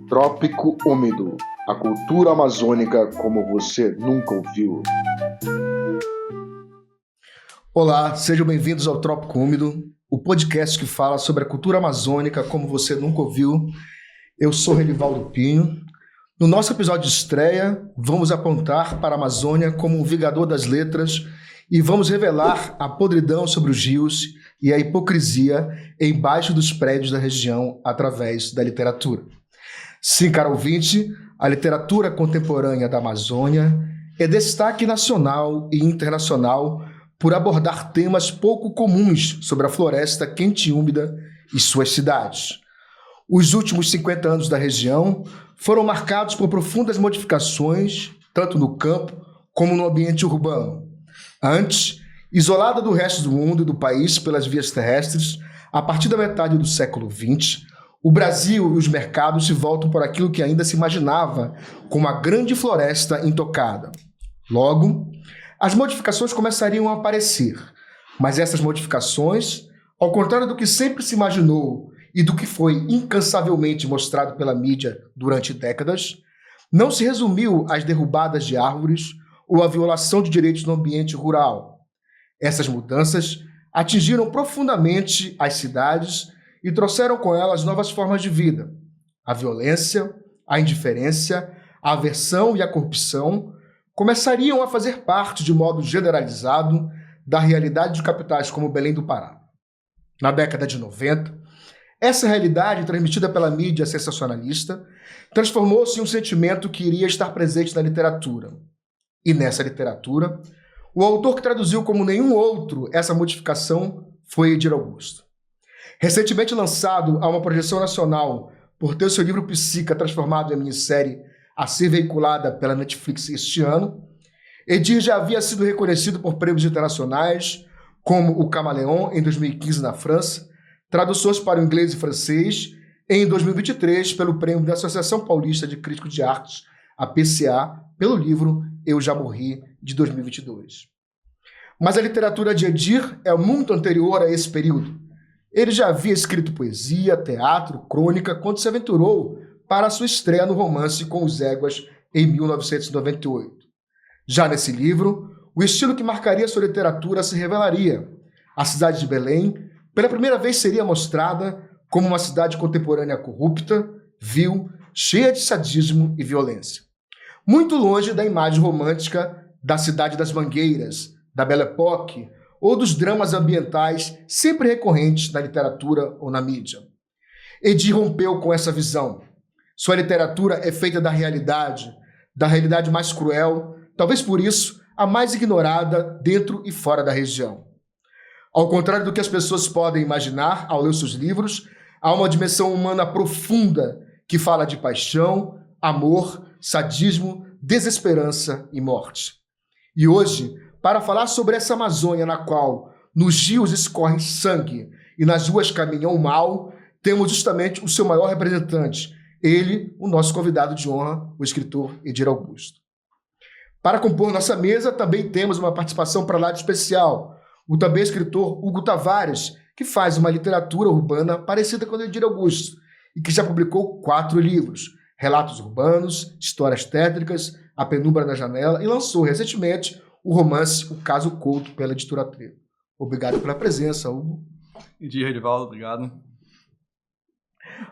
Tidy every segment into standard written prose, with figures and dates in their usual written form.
Trópico Úmido, a cultura amazônica como você nunca ouviu. Olá, sejam bem-vindos ao Trópico Úmido, o podcast que fala sobre a cultura amazônica como você nunca ouviu. Eu sou Renivaldo Pinho. No nosso episódio de estreia, vamos apontar para a Amazônia como um vingador das letras e vamos revelar a podridão sobre os rios e a hipocrisia embaixo dos prédios da região através da literatura. Sim, caro ouvinte, a literatura contemporânea da Amazônia é destaque nacional e internacional por abordar temas pouco comuns sobre a floresta quente e úmida e suas cidades. Os últimos 50 anos da região foram marcados por profundas modificações, tanto no campo como no ambiente urbano. Antes, isolada do resto do mundo e do país pelas vias terrestres, a partir da metade do século XX, o Brasil e os mercados se voltam por aquilo que ainda se imaginava como a grande floresta intocada. Logo, as modificações começariam a aparecer, mas essas modificações, ao contrário do que sempre se imaginou e do que foi incansavelmente mostrado pela mídia durante décadas, não se resumiu às derrubadas de árvores ou à violação de direitos no ambiente rural. Essas mudanças atingiram profundamente as cidades e trouxeram com elas novas formas de vida. A violência, a indiferença, a aversão e a corrupção começariam a fazer parte, de modo generalizado, da realidade de capitais como Belém do Pará. Na década de 90, essa realidade, transmitida pela mídia sensacionalista, transformou-se em um sentimento que iria estar presente na literatura. E nessa literatura, o autor que traduziu como nenhum outro essa modificação foi Edir Augusto. Recentemente lançado a uma projeção nacional por ter seu livro Psica transformado em minissérie a ser veiculada pela Netflix este ano, Edir já havia sido reconhecido por prêmios internacionais, como o Camaleão, em 2015 na França, traduções para o inglês e francês, em 2023 pelo prêmio da Associação Paulista de Críticos de Artes, a PCA, pelo livro Eu Já Morri, de 2022. Mas a literatura de Edir é muito anterior a esse período. Ele já havia escrito poesia, teatro, crônica, quando se aventurou para a sua estreia no romance Com os Éguas, em 1998. Já nesse livro, o estilo que marcaria sua literatura se revelaria. A cidade de Belém, pela primeira vez, seria mostrada como uma cidade contemporânea corrupta, vil, cheia de sadismo e violência. Muito longe da imagem romântica da Cidade das Mangueiras, da Belle Époque, ou dos dramas ambientais sempre recorrentes na literatura ou na mídia. Edir rompeu com essa visão. Sua literatura é feita da realidade mais cruel, talvez por isso a mais ignorada dentro e fora da região. Ao contrário do que as pessoas podem imaginar ao ler seus livros, há uma dimensão humana profunda que fala de paixão, amor, sadismo, desesperança e morte. E hoje, para falar sobre essa Amazônia na qual nos rios escorre sangue e nas ruas caminha o mal, temos justamente o seu maior representante, ele, o nosso convidado de honra, o escritor Edir Augusto. Para compor nossa mesa, também temos uma participação para lá de especial, o também escritor Hugo Tavares, que faz uma literatura urbana parecida com a de Edir Augusto e que já publicou 4 livros, Relatos Urbanos, Histórias Tétricas, A Penumbra na Janela, e lançou recentemente o romance O Caso Couto pela editora Trevo. Obrigado pela presença, Hugo. Bom dia, Renivaldo. Obrigado.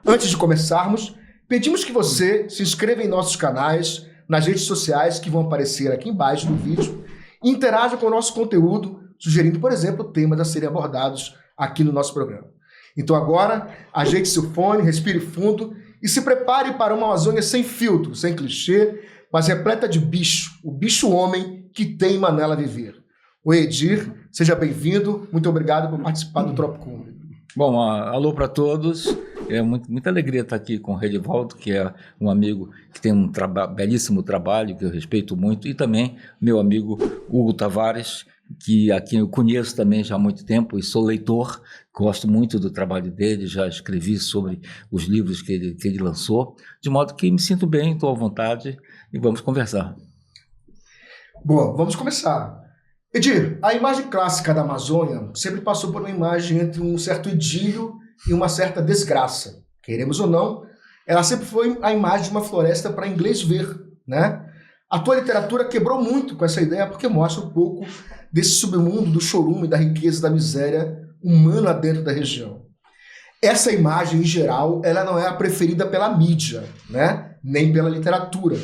Antes de começarmos, pedimos que você se inscreva em nossos canais, nas redes sociais que vão aparecer aqui embaixo no vídeo, e interaja com o nosso conteúdo, sugerindo, por exemplo, temas a serem abordados aqui no nosso programa. Então agora, ajeite seu fone, respire fundo e se prepare para uma Amazônia sem filtro, sem clichê, mas repleta de bicho, o bicho-homem que teima nela viver. O Edir, seja bem-vindo, muito obrigado por participar do Trópico Úmido. Bom, alô para todos, é muita alegria estar aqui com o Renivaldo, que é um amigo que tem um belíssimo trabalho, que eu respeito muito, e também meu amigo Hugo Tavares, que aqui eu conheço também já há muito tempo e sou leitor, gosto muito do trabalho dele, já escrevi sobre os livros que ele lançou, de modo que me sinto bem, estou à vontade e vamos conversar. Bom, vamos começar. Edir, a imagem clássica da Amazônia sempre passou por uma imagem entre um certo idílio e uma certa desgraça. Queremos ou não, ela sempre foi a imagem de uma floresta para inglês ver, né? A tua literatura quebrou muito com essa ideia porque mostra um pouco desse submundo do chorume, da riqueza, da miséria humana dentro da região. Essa imagem, em geral, ela não é a preferida pela mídia, né? Nem pela literatura.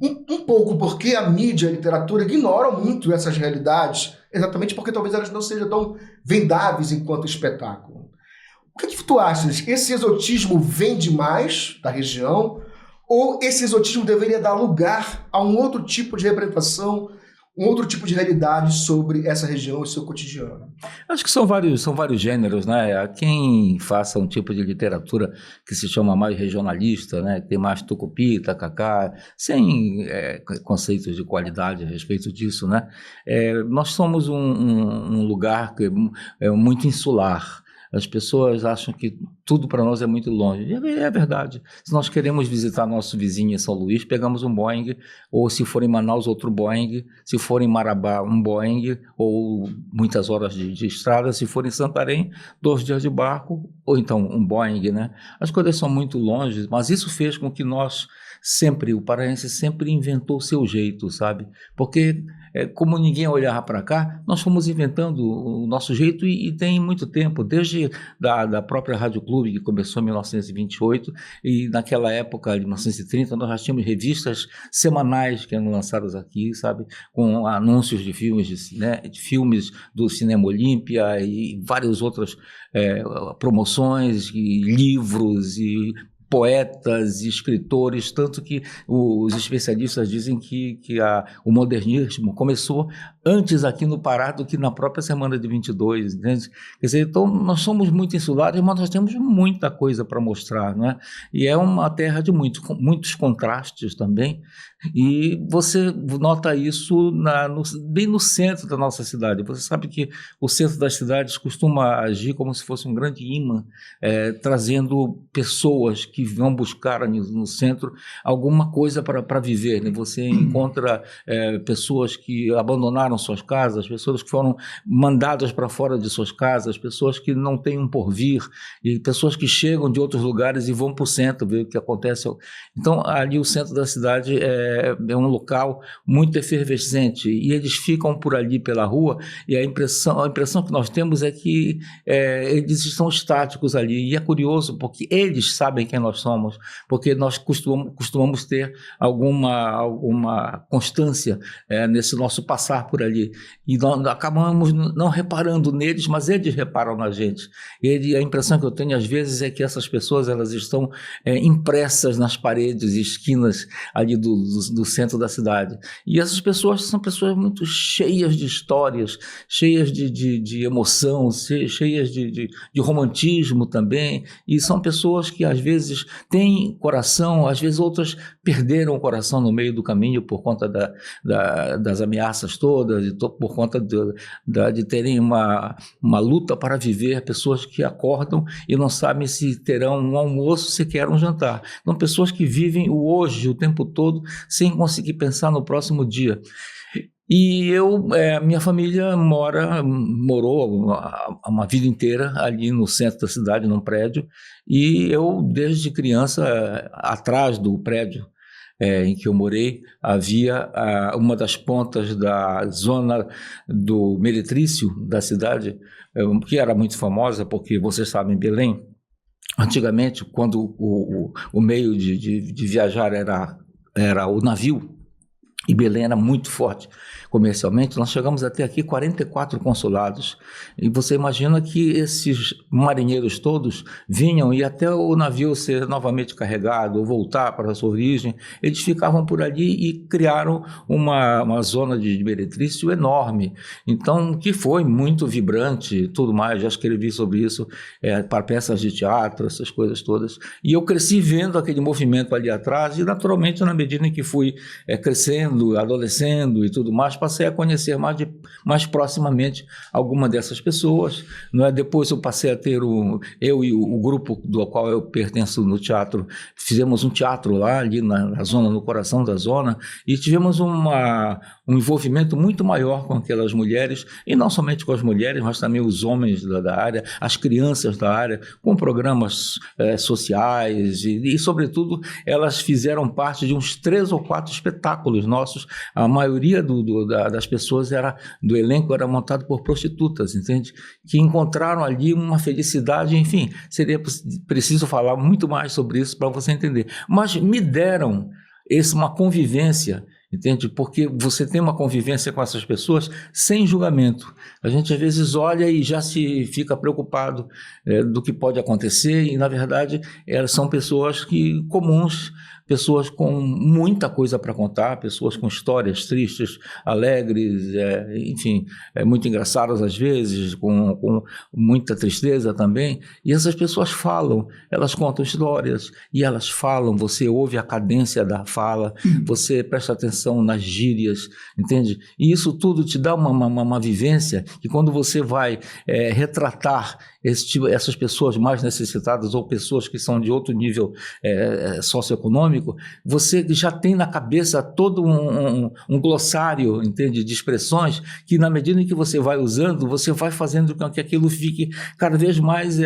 Um pouco porque a mídia e a literatura ignoram muito essas realidades, exatamente porque talvez elas não sejam tão vendáveis enquanto espetáculo. O que tu achas? Esse exotismo vem demais da região ou esse exotismo deveria dar lugar a um outro tipo de representação, um outro tipo de realidade sobre essa região e seu cotidiano? Acho que são vários gêneros, né? Há quem faça um tipo de literatura que se chama mais regionalista, né? Tem mais tucupi, tacacá, sem conceitos de qualidade a respeito disso, né? Nós somos um lugar que é muito insular. As pessoas acham que tudo para nós é muito longe. E é verdade. Se nós queremos visitar nosso vizinho em São Luís, pegamos um Boeing, ou se for em Manaus, outro Boeing, se for em Marabá, um Boeing, ou muitas horas de estrada, se for em Santarém, 2 dias de barco, ou então um Boeing, né? As coisas são muito longe, mas isso fez com que o paraense sempre inventou o seu jeito, sabe? Porque como ninguém olhava para cá, nós fomos inventando o nosso jeito e tem muito tempo, desde da própria Rádio Clube, que começou em 1928, e naquela época, de 1930, nós já tínhamos revistas semanais que eram lançadas aqui, sabe, com anúncios de filmes, de filmes do Cinema Olímpia e várias outras promoções, e livros e poetas e escritores, tanto que os especialistas dizem que o modernismo começou antes aqui no Pará do que na própria Semana de 22, né? Quer dizer, então nós somos muito insulares, mas nós temos muita coisa para mostrar, né? E é uma terra de muitos contrastes também, e você nota isso bem no centro da nossa cidade. Você sabe que o centro das cidades costuma agir como se fosse um grande imã, trazendo pessoas que vão buscar no centro alguma coisa para viver, né? Você encontra pessoas que abandonaram suas casas, pessoas que foram mandadas para fora de suas casas, pessoas que não têm um porvir, e pessoas que chegam de outros lugares e vão para o centro ver o que acontece. Então, ali o centro da cidade é um local muito efervescente, e eles ficam por ali pela rua, e a impressão que nós temos é que eles estão estáticos ali, e é curioso porque eles sabem quem nós somos, porque nós costumamos ter alguma constância nesse nosso passar por ali, e nós acabamos não reparando neles, mas eles reparam na gente. A impressão que eu tenho às vezes é que essas pessoas, elas estão impressas nas paredes e esquinas ali do centro da cidade, e essas pessoas são pessoas muito cheias de histórias, cheias de emoção, cheias de romantismo também, e são pessoas que às vezes têm coração, às vezes outras perderam o coração no meio do caminho por conta das ameaças todas, e por conta de terem uma luta para viver, pessoas que acordam e não sabem se terão um almoço, se querem um jantar. Então, pessoas que vivem o hoje o tempo todo sem conseguir pensar no próximo dia. E minha família morou uma vida inteira ali no centro da cidade, num prédio, e eu, desde criança, atrás do prédio em que eu morei, havia uma das pontas da zona do Meretrício da cidade, que era muito famosa, porque vocês sabem, Belém, antigamente, quando o meio de viajar era o navio, e Belém era muito forte comercialmente, nós chegamos até aqui 44 consulados, e você imagina que esses marinheiros todos vinham, e até o navio ser novamente carregado ou voltar para a sua origem, eles ficavam por ali e criaram uma zona de meretrício enorme, então que foi muito vibrante e tudo mais. Já escrevi sobre isso para peças de teatro, essas coisas todas, e eu cresci vendo aquele movimento ali atrás, e naturalmente na medida em que fui crescendo crescendo, adolescendo e tudo mais, passei a conhecer mais proximamente alguma dessas pessoas, não é? Depois eu passei a ter eu e o grupo do qual eu pertenço no teatro, fizemos um teatro lá, ali na zona, no coração da zona, e tivemos um envolvimento muito maior com aquelas mulheres, e não somente com as mulheres, mas também os homens da área, as crianças da área, com programas sociais, e sobretudo, elas fizeram parte de uns 3 ou 4 espetáculos nossos. A maioria das pessoas do elenco era montado por prostitutas, entende? Que encontraram ali uma felicidade, enfim, seria preciso falar muito mais sobre isso para você entender. Mas me deram uma convivência, entende? Porque você tem uma convivência com essas pessoas sem julgamento. A gente às vezes olha e já se fica preocupado do que pode acontecer, e na verdade são pessoas comuns, pessoas com muita coisa para contar, pessoas com histórias tristes, alegres, enfim, muito engraçadas às vezes, com muita tristeza também. E essas pessoas falam, elas contam histórias, e elas falam, você ouve a cadência da fala, você presta atenção nas gírias, entende? E isso tudo te dá uma vivência que, quando você vai retratar essas pessoas mais necessitadas, ou pessoas que são de outro nível socioeconômico, você já tem na cabeça todo um glossário, entende, de expressões, que na medida em que você vai usando, você vai fazendo com que aquilo fique cada vez mais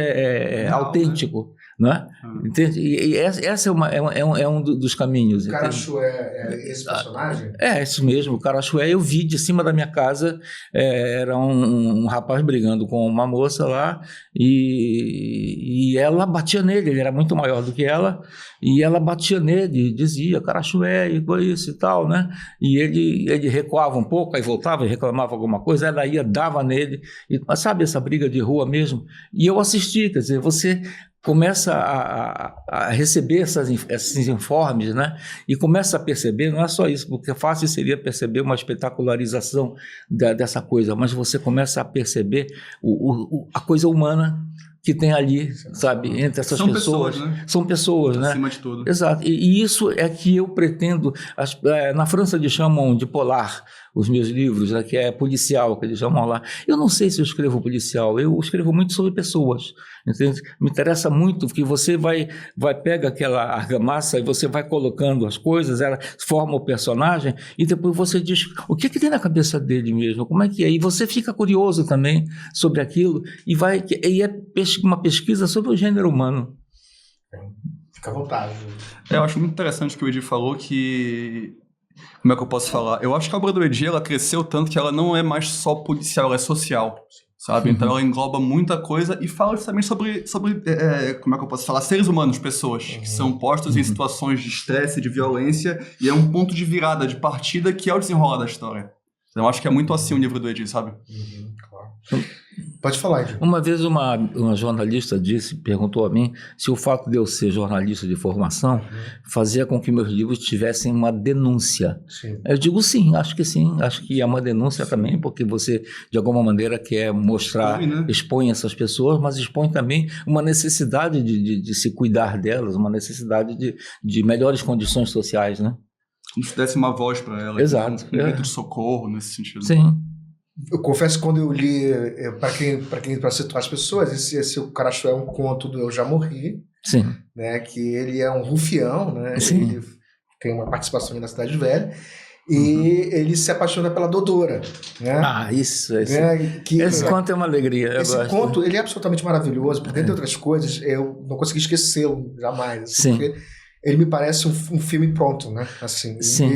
autêntico, né? Entende? E essa é um dos caminhos. O Carachué é esse personagem? É isso mesmo, o Carachué eu vi de cima da minha casa, era um rapaz brigando com uma moça lá, e ela batia nele, ele era muito maior do que ela, e ela batia nele, dizia Carachué, isso e tal, né? E ele recuava um pouco, aí voltava e reclamava alguma coisa, ela ia, dava nele, sabe, essa briga de rua mesmo? E eu assisti, quer dizer, você começa a receber esses informes, né? E começa a perceber, não é só isso, porque fácil seria perceber uma espetacularização dessa coisa, mas você começa a perceber a coisa humana que tem ali, sabe, entre essas pessoas. Né? São pessoas, né? Acima de tudo. Exato. E isso é que eu pretendo. Na França eles chamam de polar os meus livros, né, que é policial, que eles chamam lá. Eu não sei se eu escrevo policial, eu escrevo muito sobre pessoas, entende? Me interessa muito que você pega aquela argamassa e você vai colocando as coisas, ela forma o personagem, e depois você diz o que tem na cabeça dele mesmo, como é que é, e você fica curioso também sobre aquilo, e é uma pesquisa sobre o gênero humano. Fica à vontade. Eu acho muito interessante o que o Edi falou, que... Como é que eu posso falar? Eu acho que a obra do Edi, ela cresceu tanto que ela não é mais só policial, ela é social, sabe? Então ela engloba muita coisa e fala também sobre como é que eu posso falar? Seres humanos, pessoas que são postos em situações de estresse, de violência, e é um ponto de virada, de partida, que é o desenrolar da história. Então eu acho que é muito assim o livro do Edi, sabe? Claro. Pode falar, Edi. Uma vez uma jornalista perguntou a mim se o fato de eu ser jornalista de formação fazia com que meus livros tivessem uma denúncia. Sim. Eu digo sim, acho que é uma denúncia também, porque você de alguma maneira quer mostrar, expõe essas pessoas, mas expõe também uma necessidade de se cuidar delas, uma necessidade de melhores condições sociais, né? Como se desse uma voz para elas. Exato. Um grito de socorro nesse sentido. Sim. Eu confesso que quando eu li, para situar as pessoas, esse O Carachué é um conto do Eu Já Morri. Sim. Né, que ele é um rufião, né? Sim. Ele tem uma participação na Cidade Velha, e ele se apaixona pela Dodora. Né? Isso. Esse conto é uma alegria. Esse conto ele é absolutamente maravilhoso, porque, dentre outras coisas, eu não consegui esquecê-lo jamais. Assim, porque ele me parece um filme pronto, né? Assim, sim.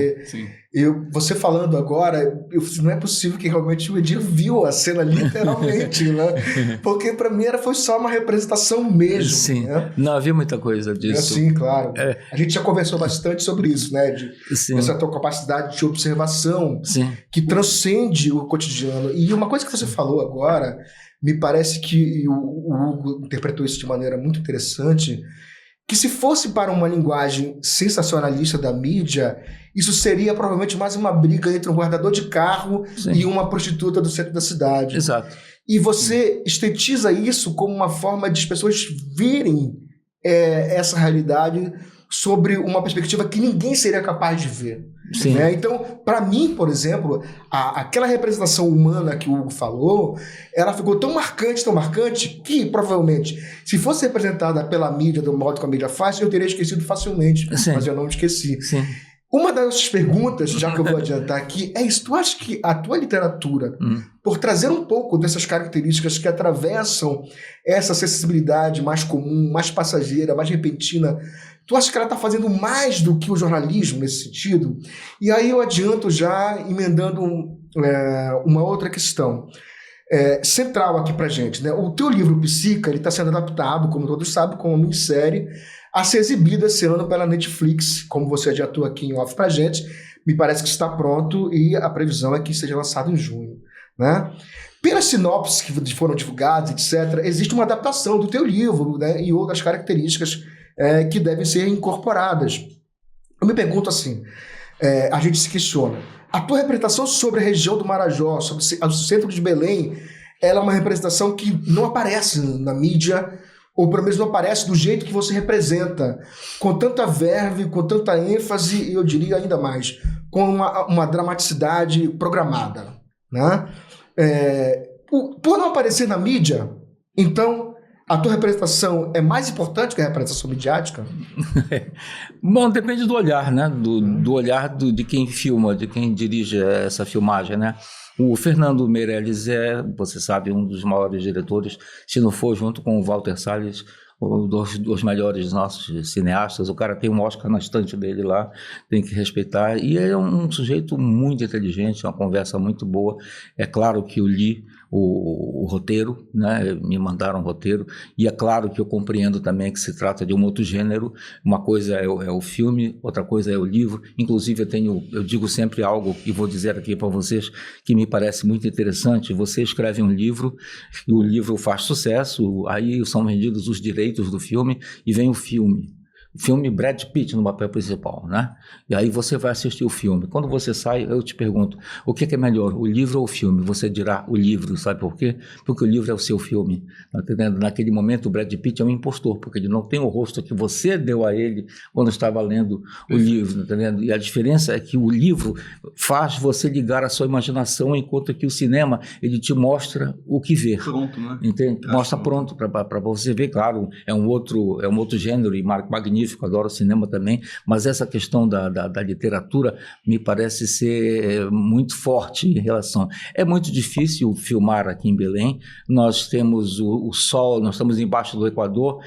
Você falando agora, não é possível que realmente o Edir viu a cena literalmente, né? Porque para mim foi só uma representação mesmo. Sim. Né? Não havia muita coisa disso. Sim, claro. A gente já conversou bastante sobre isso, né? Essa tua capacidade de observação que transcende o cotidiano. E uma coisa que você falou agora, me parece que o Hugo interpretou isso de maneira muito interessante, que se fosse para uma linguagem sensacionalista da mídia, isso seria provavelmente mais uma briga entre um guardador de carro e uma prostituta do centro da cidade. Exato. E você estetiza isso como uma forma de as pessoas verem essa realidade sobre uma perspectiva que ninguém seria capaz de ver. Sim. Né? Então, para mim, por exemplo, aquela representação humana que o Hugo falou, ela ficou tão marcante, que provavelmente, se fosse representada pela mídia, do modo que a mídia faz, eu teria esquecido facilmente, Sim. mas eu não esqueci. Sim. Uma das perguntas, já que eu vou adiantar aqui, é isso. Tu acha que a tua literatura, por trazer um pouco dessas características que atravessam essa acessibilidade mais comum, mais passageira, mais repentina, tu acha que ela está fazendo mais do que o jornalismo nesse sentido? E aí eu adianto já, emendando uma outra questão central aqui pra gente, né? O teu livro Psica, ele está sendo adaptado, como todos sabem, como uma minissérie, a ser exibido esse ano pela Netflix, como você adiantou aqui em off pra gente. Me parece que está pronto e a previsão é que seja lançado em junho, né? Pelas sinopses que foram divulgadas, etc., existe uma adaptação do teu livro, né, e outras características que devem ser incorporadas. Eu me pergunto assim, a gente se questiona, a tua representação sobre a região do Marajó, sobre o centro de Belém, ela é uma representação que não aparece na mídia, ou pelo menos não aparece do jeito que você representa, com tanta verve, com tanta ênfase, e eu diria ainda mais, com uma dramaticidade programada, né? Por não aparecer na mídia, então a tua representação é mais importante que a representação midiática? Bom, depende do olhar, né? Do olhar de quem filma, de quem dirige essa filmagem, né? O Fernando Meirelles você sabe, um dos maiores diretores, se não for junto com o Walter Salles, dos melhores nossos cineastas. O cara tem um Oscar na estante dele lá, tem que respeitar. E ele é um sujeito muito inteligente, uma conversa muito boa. É claro que eu li o roteiro, né? Me mandaram o roteiro, e é claro que eu compreendo também que se trata de um outro gênero. Uma coisa é o filme, outra coisa é o livro. Inclusive eu digo sempre algo, e vou dizer aqui para vocês, que me parece muito interessante. Você escreve um livro, e o livro faz sucesso, aí são vendidos os direitos do filme, e vem o filme Brad Pitt no papel principal, né? E aí você vai assistir o filme. Quando você sai, eu te pergunto, o que é melhor, o livro ou o filme? Você dirá o livro, sabe por quê? Porque o livro é o seu filme. Tá entendendo? Naquele momento o Brad Pitt é um impostor, porque ele não tem o rosto que você deu a ele quando estava lendo o livro, tá entendendo? E a diferença é que o livro faz você ligar a sua imaginação, enquanto que o cinema, ele te mostra o que ver. Pronto, né? Entende? Mostra pronto para você ver. Claro, é um outro gênero e magnífico, adoro cinema também, mas essa questão da literatura me parece ser muito forte em relação. É muito difícil filmar aqui em Belém. Nós temos o sol, nós estamos embaixo do Equador,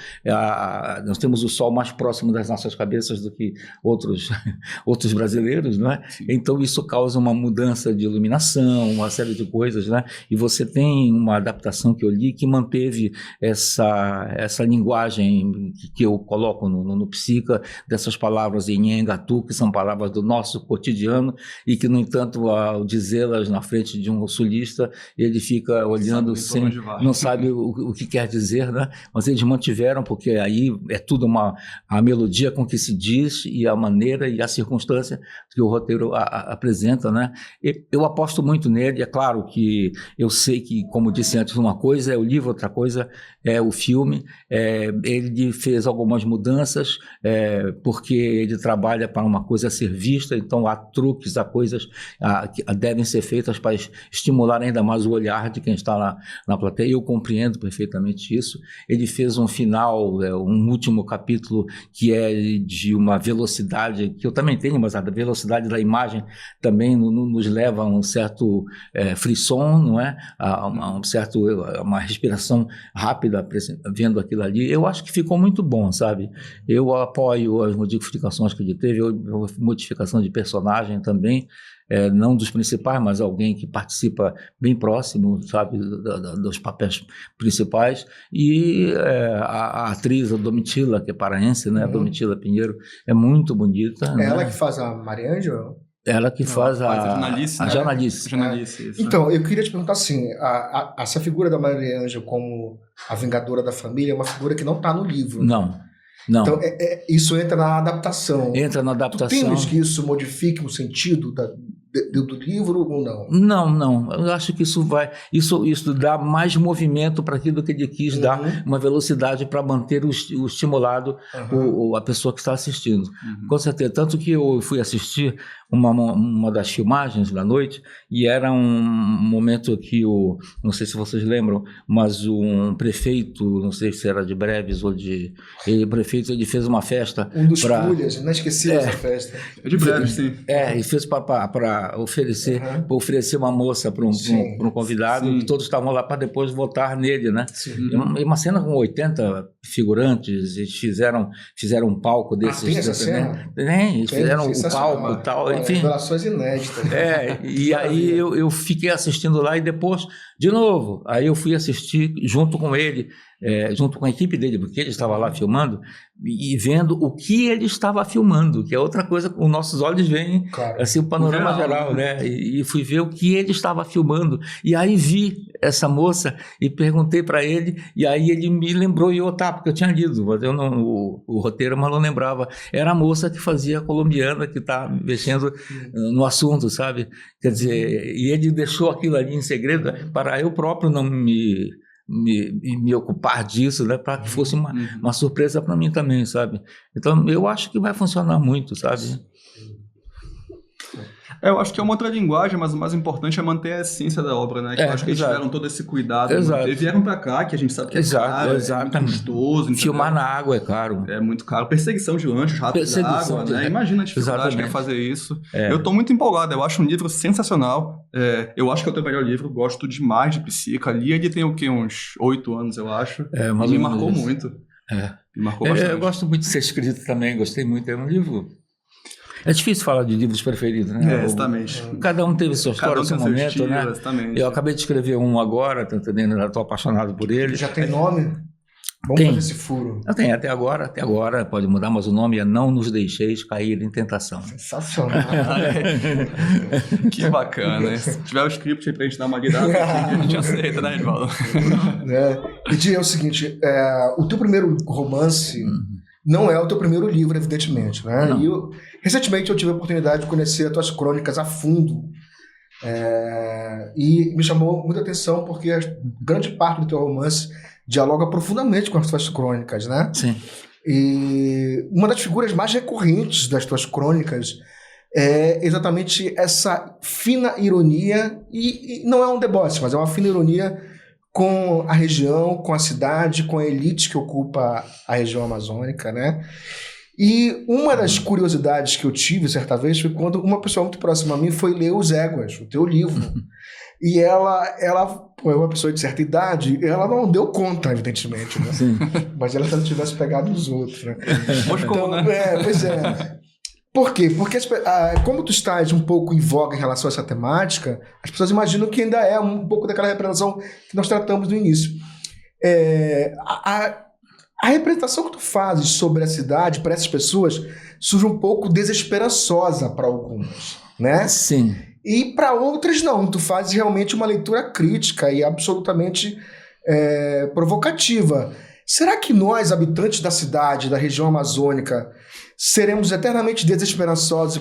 nós temos o sol mais próximo das nossas cabeças do que outros brasileiros, não é? Então isso causa uma mudança de iluminação, uma série de coisas, né? E você tem uma adaptação que eu li que manteve essa linguagem que eu coloco no Psica, dessas palavras em Nhengatu, que são palavras do nosso cotidiano, e que, no entanto, ao dizê-las na frente de um sulista, ele fica olhando sem, não sabe o que quer dizer, né? Mas eles mantiveram, porque aí é tudo a melodia com que se diz, e a maneira e a circunstância que o roteiro apresenta, né? Eu aposto muito nele. É claro que eu sei que, como disse antes, uma coisa é o livro, outra coisa é o filme. Ele fez algumas mudanças, porque ele trabalha para uma coisa a ser vista, então há truques, há coisas que devem ser feitas para estimular ainda mais o olhar de quem está na plateia. Eu compreendo perfeitamente isso. Ele fez um final, um último capítulo, que é de uma velocidade que eu também tenho, mas a velocidade da imagem também nos leva a um certo frisson, não é? Uma respiração rápida vendo aquilo ali. Eu acho que ficou muito bom, sabe? Eu apoio as modificações que ele teve, modificação de personagem também, não dos principais, mas alguém que participa bem próximo, sabe, dos papéis principais. E a atriz, a Domitila, que é paraense, né? A Domitila Pinheiro, é muito bonita. É, né? Ela que faz a Mariângela? Ela que faz a jornalista. Então, eu queria te perguntar assim, essa figura da Mariângela como a Vingadora da Família é uma figura que não está no livro. Não. Então, isso entra na adaptação. Entra na adaptação. Tu temes que isso modifique o sentido do livro ou não? Não. Eu acho que isso dá mais movimento para aquilo que ele quis dar, uma velocidade para manter o estimulado a pessoa que está assistindo. Com certeza. Tanto que eu fui assistir uma das filmagens da noite e era um momento que não sei se vocês lembram, mas um prefeito, não sei se era de Breves ou ele fez uma festa. Um dos Pulhas, não esqueci dessa festa. É de Breves, sim. E fez para oferecer uma moça para um convidado, Sim. e todos estavam lá para depois votar nele, né? E uma cena com 80 figurantes, eles fizeram um palco desses. Tem essa cena? Eles fizeram o palco e tal, enfim. Revelações inéditas. E aí eu fiquei assistindo lá e depois, de novo, aí eu fui assistir junto com ele, junto com a equipe dele, porque ele estava lá filmando, e vendo o que ele estava filmando, que é outra coisa, os nossos olhos veem assim, o panorama geral, né? E fui ver o que ele estava filmando, e aí vi essa moça e perguntei para ele, e aí ele me lembrou, porque eu tinha lido, mas o roteiro, mas não lembrava. Era a moça que fazia a colombiana, que está mexendo no assunto, sabe? Quer dizer, e ele deixou aquilo ali em segredo para eu próprio não me ocupar disso, né, para que fosse uma surpresa para mim também, sabe? Então, eu acho que vai funcionar muito, sabe? Eu acho que é uma outra linguagem, mas o mais importante é manter a essência da obra, né? Que eu acho que eles tiveram todo esse cuidado. Vieram pra cá, que a gente sabe que é caro, é muito custoso. Filmar na água é caro. É muito caro. Perseguição de lanche, ratos da água, né? Imagina a dificuldade que é fazer isso. Eu tô muito empolgado, eu acho um livro sensacional. Eu acho que é o teu melhor livro, gosto demais de Psica. Ali ele tem o quê? Uns 8 anos, eu acho. Mas me marcou muito. Me marcou bastante. Eu gosto muito de ser escrito também, gostei muito. É um livro... É difícil falar de livros preferidos, né? Exatamente. Cada um teve sua história, seu momento, estilo, né? Exatamente. Eu acabei de escrever um agora, tá entendendo? Eu estou apaixonado por ele. Já tem nome? Vamos fazer esse furo. Tem, até agora, pode mudar, mas o nome é Não Nos Deixeis Cair em Tentação. Sensacional. Que bacana, né? Se tiver o script aí pra gente dar uma lida, a gente aceita, né, Edvaldo? E é o seguinte, o teu primeiro romance... Não é o teu primeiro livro, evidentemente, né? Recentemente eu tive a oportunidade de conhecer as tuas crônicas a fundo e me chamou muita atenção porque grande parte do teu romance dialoga profundamente com as tuas crônicas, né? Sim. E uma das figuras mais recorrentes das tuas crônicas é exatamente essa fina ironia, e não é um deboche, mas é uma fina ironia com a região, com a cidade, com a elite que ocupa a região amazônica, né? E uma das curiosidades que eu tive certa vez foi quando uma pessoa muito próxima a mim foi ler Os Éguas, o teu livro. E ela é uma pessoa de certa idade, ela não deu conta, evidentemente, né? Sim. Mas ela se ela tivesse pegado os outros, né? Então, né? Pois é. Por quê? Porque como tu estás um pouco em voga em relação a essa temática, as pessoas imaginam que ainda é um pouco daquela representação que nós tratamos no início. A representação que tu fazes sobre a cidade, para essas pessoas, surge um pouco desesperançosa para algumas, né? Sim. E para outras não, tu fazes realmente uma leitura crítica e absolutamente provocativa. Será que nós, habitantes da cidade, da região amazônica, seremos eternamente desesperançosos e,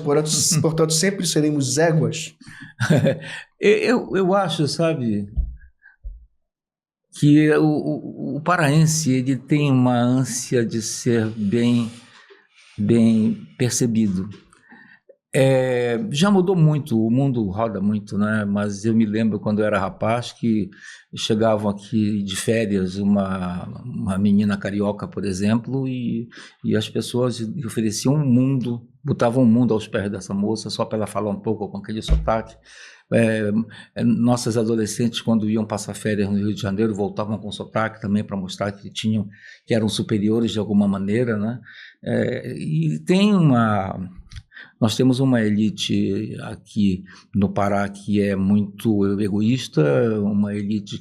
portanto, sempre seremos éguas? Eu acho, sabe, que o paraense ele tem uma ânsia de ser bem percebido. Já mudou muito, o mundo roda muito, né? Mas eu me lembro quando eu era rapaz que chegavam aqui de férias uma menina carioca, por exemplo, e as pessoas ofereciam um mundo, botavam um mundo aos pés dessa moça só para ela falar um pouco com aquele sotaque. Nossas adolescentes, quando iam passar férias no Rio de Janeiro, voltavam com sotaque também para mostrar que eram superiores de alguma maneira, né? E nós temos uma elite aqui no Pará que é muito egoísta, uma elite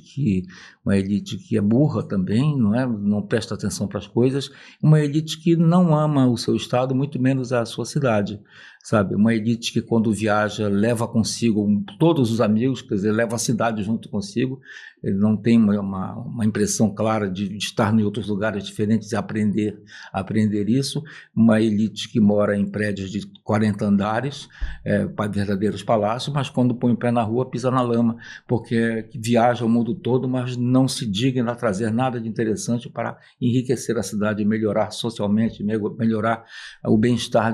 que é burra também, não é? Não presta atenção para as coisas, uma elite que não ama o seu estado, muito menos a sua cidade, sabe? Uma elite que quando viaja leva consigo todos os amigos, quer dizer, leva a cidade junto consigo, ele não tem uma impressão clara de estar em outros lugares diferentes e aprender isso. Uma elite que mora em prédios de 40 40 andares, verdadeiros palácios, mas quando põe o pé na rua, pisa na lama, porque viaja o mundo todo, mas não se digna a trazer nada de interessante para enriquecer a cidade, melhorar socialmente, melhorar o bem-estar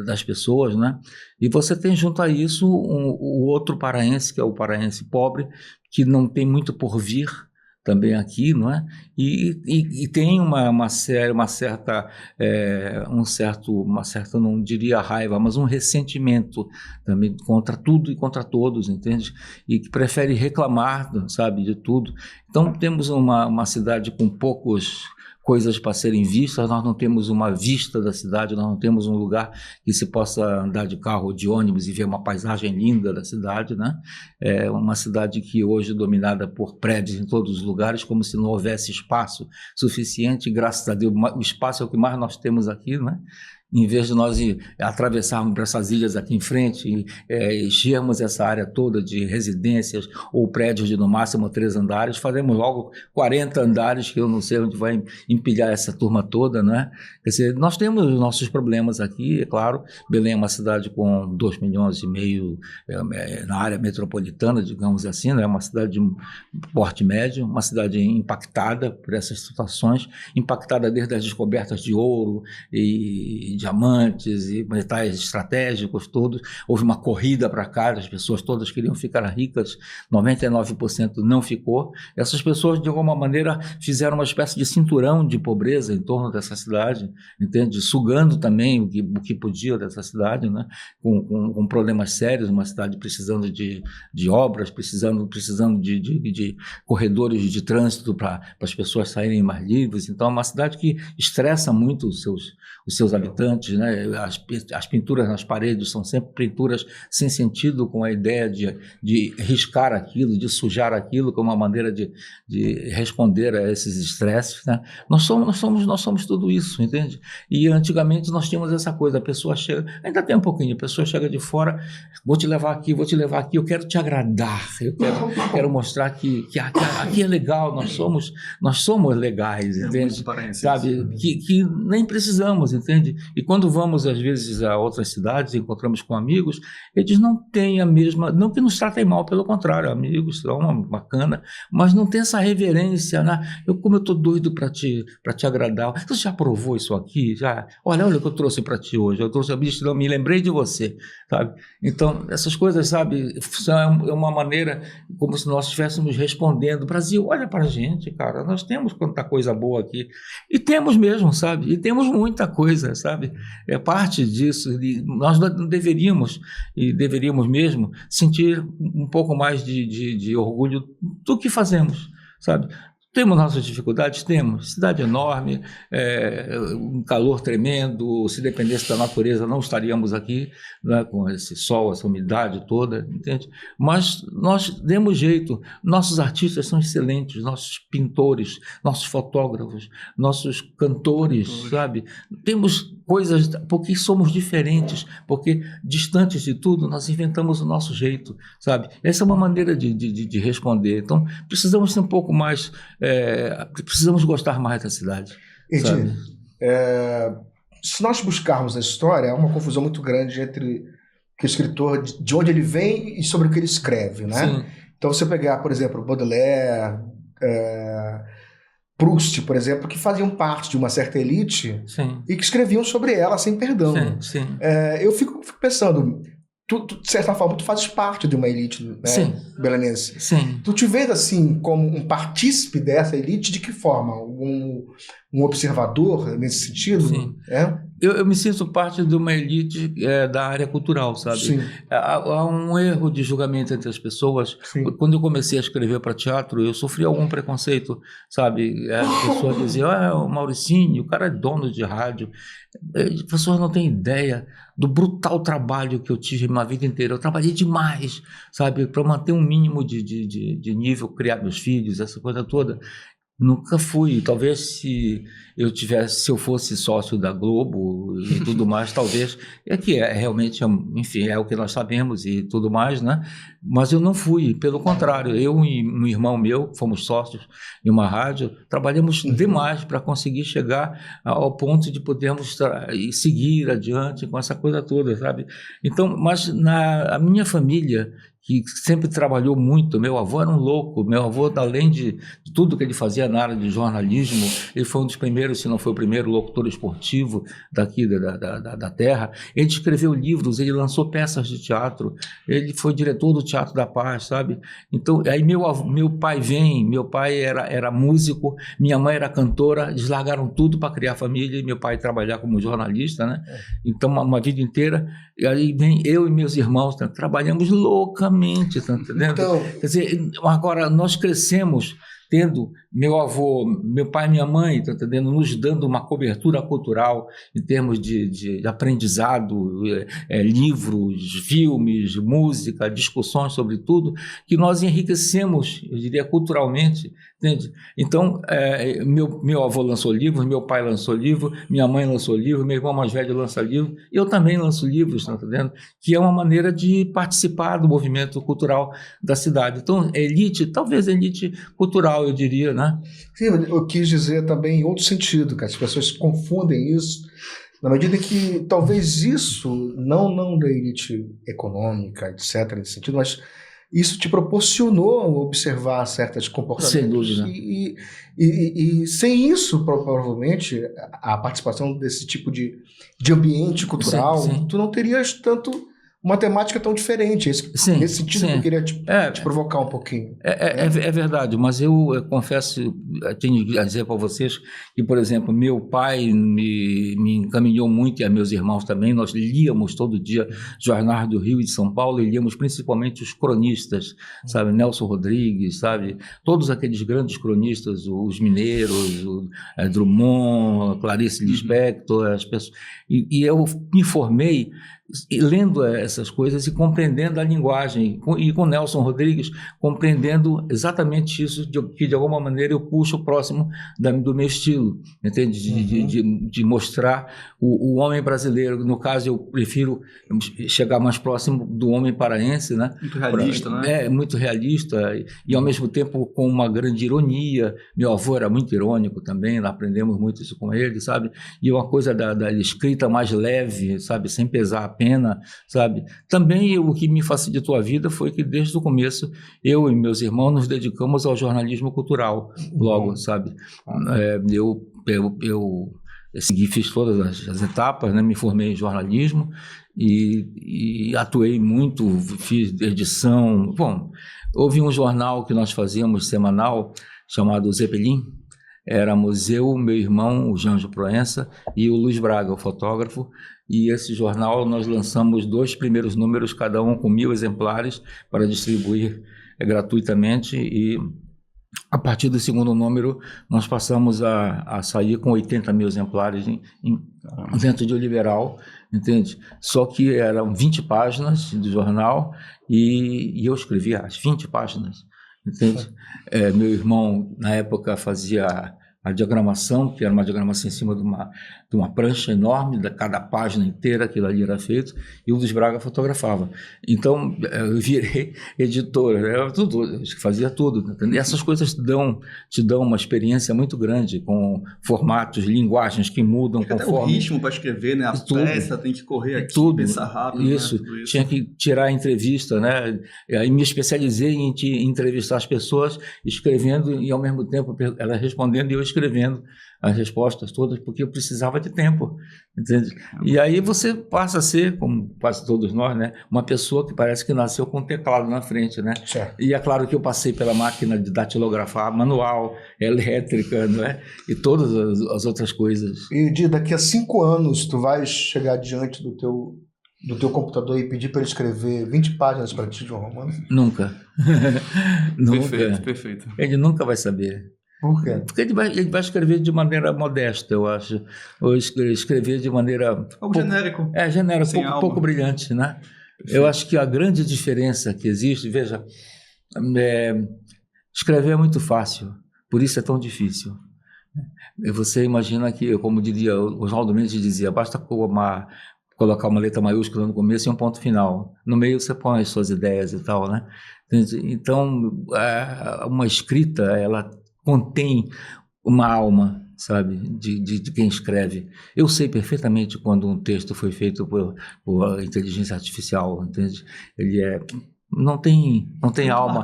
das pessoas, né? E você tem junto a isso o outro paraense, que é o paraense pobre, que não tem muito por vir, também aqui, não é? E tem uma certa, não diria raiva, mas um ressentimento também contra tudo e contra todos, entende? E que prefere reclamar, sabe, de tudo. Então temos uma cidade com poucos coisas para serem vistas, nós não temos uma vista da cidade, nós não temos um lugar que se possa andar de carro ou de ônibus e ver uma paisagem linda da cidade, né? É uma cidade que hoje é dominada por prédios em todos os lugares, como se não houvesse espaço suficiente, graças a Deus o espaço é o que mais nós temos aqui, né? Em vez de nós atravessarmos para essas ilhas aqui em frente e enchermos essa área toda de residências ou prédios de no máximo 3 andares, fazemos logo 40 andares, que eu não sei onde vai empilhar essa turma toda, né? Quer dizer, nós temos os nossos problemas aqui, é claro. Belém é uma cidade com 2,5 milhões na área metropolitana, digamos assim, né? Uma cidade de porte médio, uma cidade impactada por essas situações, impactada desde as descobertas de ouro e diamantes e metais estratégicos todos. Houve uma corrida para cá, as pessoas todas queriam ficar ricas, 99% não ficou. Essas pessoas, de alguma maneira, fizeram uma espécie de cinturão de pobreza em torno dessa cidade, entende? Sugando também o que podia dessa cidade, né? Com problemas sérios, uma cidade precisando de obras, precisando de corredores de trânsito para as pessoas saírem mais livres. Então, é uma cidade que estressa muito os seus habitantes, né? As pinturas nas paredes são sempre pinturas sem sentido, com a ideia de riscar aquilo, de sujar aquilo, como uma maneira de responder a esses estresses, né? Nós somos tudo isso, entende? E antigamente nós tínhamos essa coisa, a pessoa chega, ainda tem um pouquinho, a pessoa chega de fora, vou te levar aqui, eu quero te agradar, eu quero mostrar que aqui é legal, nós somos legais, entende? Sabe? Que nem precisamos, entende? E quando vamos, às vezes, a outras cidades, encontramos com amigos, eles não têm a mesma... Não que nos tratem mal, pelo contrário, amigos são bacana, mas não tem essa reverência, né? Como eu estou doido para te agradar. Você já provou isso aqui? Já? Olha o que eu trouxe para ti hoje. Eu trouxe a bicha, eu me lembrei de você, sabe? Então, essas coisas, sabe, é uma maneira como se nós estivéssemos respondendo. Brasil, olha para a gente, cara, nós temos quanta coisa boa aqui. E temos mesmo, sabe? E temos muita coisa, sabe? É parte disso. E nós deveríamos mesmo sentir um pouco mais de orgulho do que fazemos, sabe? Temos nossas dificuldades? Temos. Cidade enorme, um calor tremendo. Se dependesse da natureza, não estaríamos aqui, né, com esse sol, essa umidade toda, entende? Mas nós demos jeito. Nossos artistas são excelentes, nossos pintores, nossos fotógrafos, nossos cantores, sabe? Temos coisas, porque somos diferentes, porque distantes de tudo, nós inventamos o nosso jeito, sabe? Essa é uma maneira de responder. Então, precisamos ser um pouco mais... precisamos gostar mais da cidade. Edinho, se nós buscarmos a história, há uma confusão muito grande entre o escritor, de onde ele vem e sobre o que ele escreve, né? Sim. Então, você pegar, por exemplo, Baudelaire, Proust, por exemplo, que faziam parte de uma certa elite, Sim. e que escreviam sobre ela sem perdão. Sim. Eu fico pensando... Tu, de certa forma, tu fazes parte de uma elite, né, Sim. belenense. Sim. Tu te vês, assim, como um partícipe dessa elite, de que forma? Um observador, nesse sentido? Sim. É? Eu me sinto parte de uma elite da área cultural, sabe? Sim. Há um erro de julgamento entre as pessoas. Sim. Quando eu comecei a escrever para teatro, eu sofri algum preconceito, sabe? As pessoas diziam, o Mauricinho, o cara é dono de rádio. As pessoas não têm ideia do brutal trabalho que eu tive minha vida inteira. Eu trabalhei demais, sabe? Para manter um mínimo de nível, criar meus filhos, essa coisa toda. Nunca fui. Talvez se eu fosse sócio da Globo e tudo mais, talvez, realmente, enfim, é o que nós sabemos e tudo mais, né? Mas eu não fui, pelo contrário, eu e um irmão meu, fomos sócios em uma rádio, trabalhamos demais para conseguir chegar ao ponto de podermos seguir adiante com essa coisa toda, sabe? Então, mas a minha família, que sempre trabalhou muito, meu avô era um louco, meu avô, além de tudo que ele fazia na área de jornalismo, ele foi um dos primeiros, se não foi o primeiro locutor esportivo daqui da terra. Ele escreveu livros, ele lançou peças de teatro, ele foi diretor do Teatro da Paz, sabe? Então, aí meu pai era músico, minha mãe era cantora, eles largaram tudo para criar família e meu pai trabalhar como jornalista, né? Então, uma vida inteira, e aí vem eu e meus irmãos, né? Trabalhamos loucamente, tá entendendo? Então, quer dizer, agora nós crescemos tendo meu avô, meu pai e minha mãe, tá entendendo? Nos dando uma cobertura cultural em termos de aprendizado, livros, filmes, música, discussões sobre tudo, que nós enriquecemos, eu diria, culturalmente, entende? Então, meu avô lançou livros, meu pai lançou livro, minha mãe lançou livro, meu irmão mais velho lança livro, eu também lanço livros, tá entendendo? Que é uma maneira de participar do movimento cultural da cidade. Então, talvez elite cultural, eu diria, né? sim, eu quis dizer também em outro sentido, que as pessoas confundem isso, na medida que talvez isso, não da elite econômica, etc., nesse sentido, mas isso te proporcionou observar certos comportamentos. Sem dúvida. E sem isso, provavelmente, a participação desse tipo de ambiente cultural, Sim. tu não terias tanto uma temática tão diferente. Nesse sentido que eu queria te provocar um pouquinho. É verdade, mas eu confesso, eu tenho a dizer para vocês que, por exemplo, meu pai me encaminhou muito, e a meus irmãos também, nós líamos todo dia jornais do Rio e de São Paulo, e líamos principalmente os cronistas, sabe, Nelson Rodrigues, sabe, todos aqueles grandes cronistas, os mineiros, Drummond, Clarice Lispector, as pessoas, e eu me formei lendo essas coisas e compreendendo a linguagem, e com Nelson Rodrigues compreendendo exatamente isso, que de alguma maneira eu puxo próximo do meu estilo, entende? De mostrar o homem brasileiro. No caso, eu prefiro chegar mais próximo do homem paraense, né? Muito realista, né? Muito realista e ao mesmo tempo com uma grande ironia. Meu avô era muito irônico também, aprendemos muito isso com ele, sabe? E uma coisa da escrita mais leve, sabe? Sem pesar a pena, sabe? Também o que me facilitou a vida foi que desde o começo eu e meus irmãos nos dedicamos ao jornalismo cultural, logo, sabe? Eu fiz todas as etapas, né? Me formei em jornalismo e atuei muito, fiz edição. Bom, houve um jornal que nós fazíamos semanal chamado Zeppelin. Éramos eu, meu irmão, o Janjo Proença, e o Luiz Braga, o fotógrafo, e esse jornal nós lançamos 2 primeiros números, cada um com 1.000 exemplares, para distribuir gratuitamente, e a partir do segundo número nós passamos a sair com 80.000 exemplares dentro de Oliveral, entende? Só que eram 20 páginas do jornal e eu escrevia as 20 páginas. Entende? Meu irmão, na época, fazia a diagramação, que era uma diagramação em cima de uma prancha enorme, cada página inteira aquilo ali era feito, e o Luiz Braga fotografava. Então, eu virei editor, fazia tudo. Entendeu? E essas coisas te dão uma experiência muito grande, com formatos, linguagens que mudam conforme... Até o ritmo para escrever, né? A pressa, tem que correr aqui, pensar rápido. Isso, né? Isso, tinha que tirar a entrevista, né? Aí me especializei em entrevistar as pessoas, escrevendo e ao mesmo tempo elas respondendo e eu escrevendo as respostas todas, porque eu precisava de tempo, entende? E aí você passa a ser, como quase todos nós, né, uma pessoa que parece que nasceu com um teclado na frente, né? Certo. E é claro que eu passei pela máquina de datilografar manual, elétrica, não é? E todas as outras coisas. E daqui a 5 anos tu vais chegar diante do teu computador e pedir para ele escrever 20 páginas para ti de um romance? Nunca. Nunca. Perfeito. Ele nunca vai saber. Por quê? Porque ele vai escrever de maneira modesta, eu acho. Ou escrever de maneira... Algo genérico. Genérico, pouco brilhante, né? Perfeito. Eu acho que a grande diferença que existe, veja, escrever é muito fácil. Por isso é tão difícil. Você imagina que, como diria o Oswaldo Mendes dizia, basta colocar uma letra maiúscula no começo e um ponto final. No meio você põe as suas ideias e tal, né? Então, uma escrita, ela contém uma alma, sabe, de quem escreve. Eu sei perfeitamente quando um texto foi feito por inteligência artificial, entende? Ele não tem alma,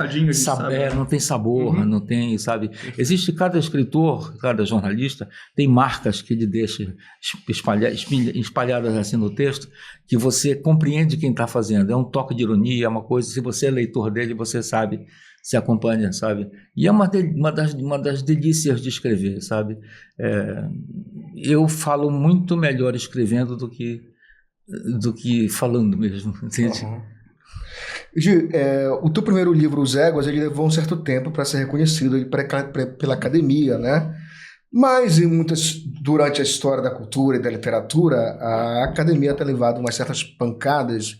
não tem sabor, não tem, sabe? Existe cada escritor, cada jornalista, tem marcas que ele deixa espalhadas assim no texto, que você compreende quem está fazendo. É um toque de ironia, é uma coisa, se você é leitor dele, você sabe, se acompanha, sabe? E é uma das delícias de escrever, sabe? Eu falo muito melhor escrevendo do que falando mesmo, entende? Gi, o teu primeiro livro, Os Éguas, ele levou um certo tempo para ser reconhecido pela academia, né? Mas durante a história da cultura e da literatura, a academia tem levado umas certas pancadas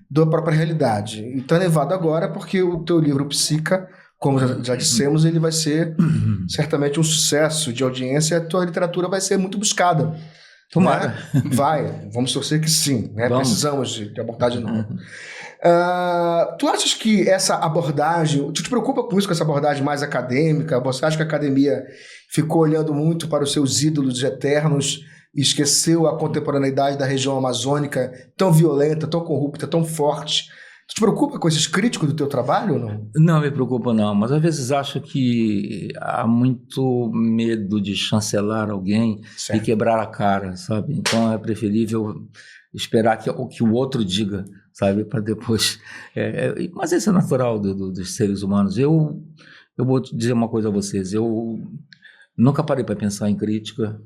da própria realidade. E está levado agora porque o teu livro Psica, como já dissemos, ele vai ser certamente um sucesso de audiência e a tua literatura vai ser muito buscada. Tomara. Né? Vai, vamos torcer que sim, né? Precisamos de abordagem nova. Tu achas que essa abordagem, tu te preocupa com isso, com essa abordagem mais acadêmica? Você acha que a academia ficou olhando muito para os seus ídolos eternos e esqueceu a contemporaneidade da região amazônica tão violenta, tão corrupta, tão forte? Tu te preocupa com esses críticos do teu trabalho ou não? Não me preocupa não, mas às vezes acho que há muito medo de chancelar alguém e quebrar a cara, sabe? Então é preferível esperar que o outro diga, sabe, para depois... mas isso é natural dos seres humanos. Eu vou dizer uma coisa a vocês, eu nunca parei para pensar em crítica.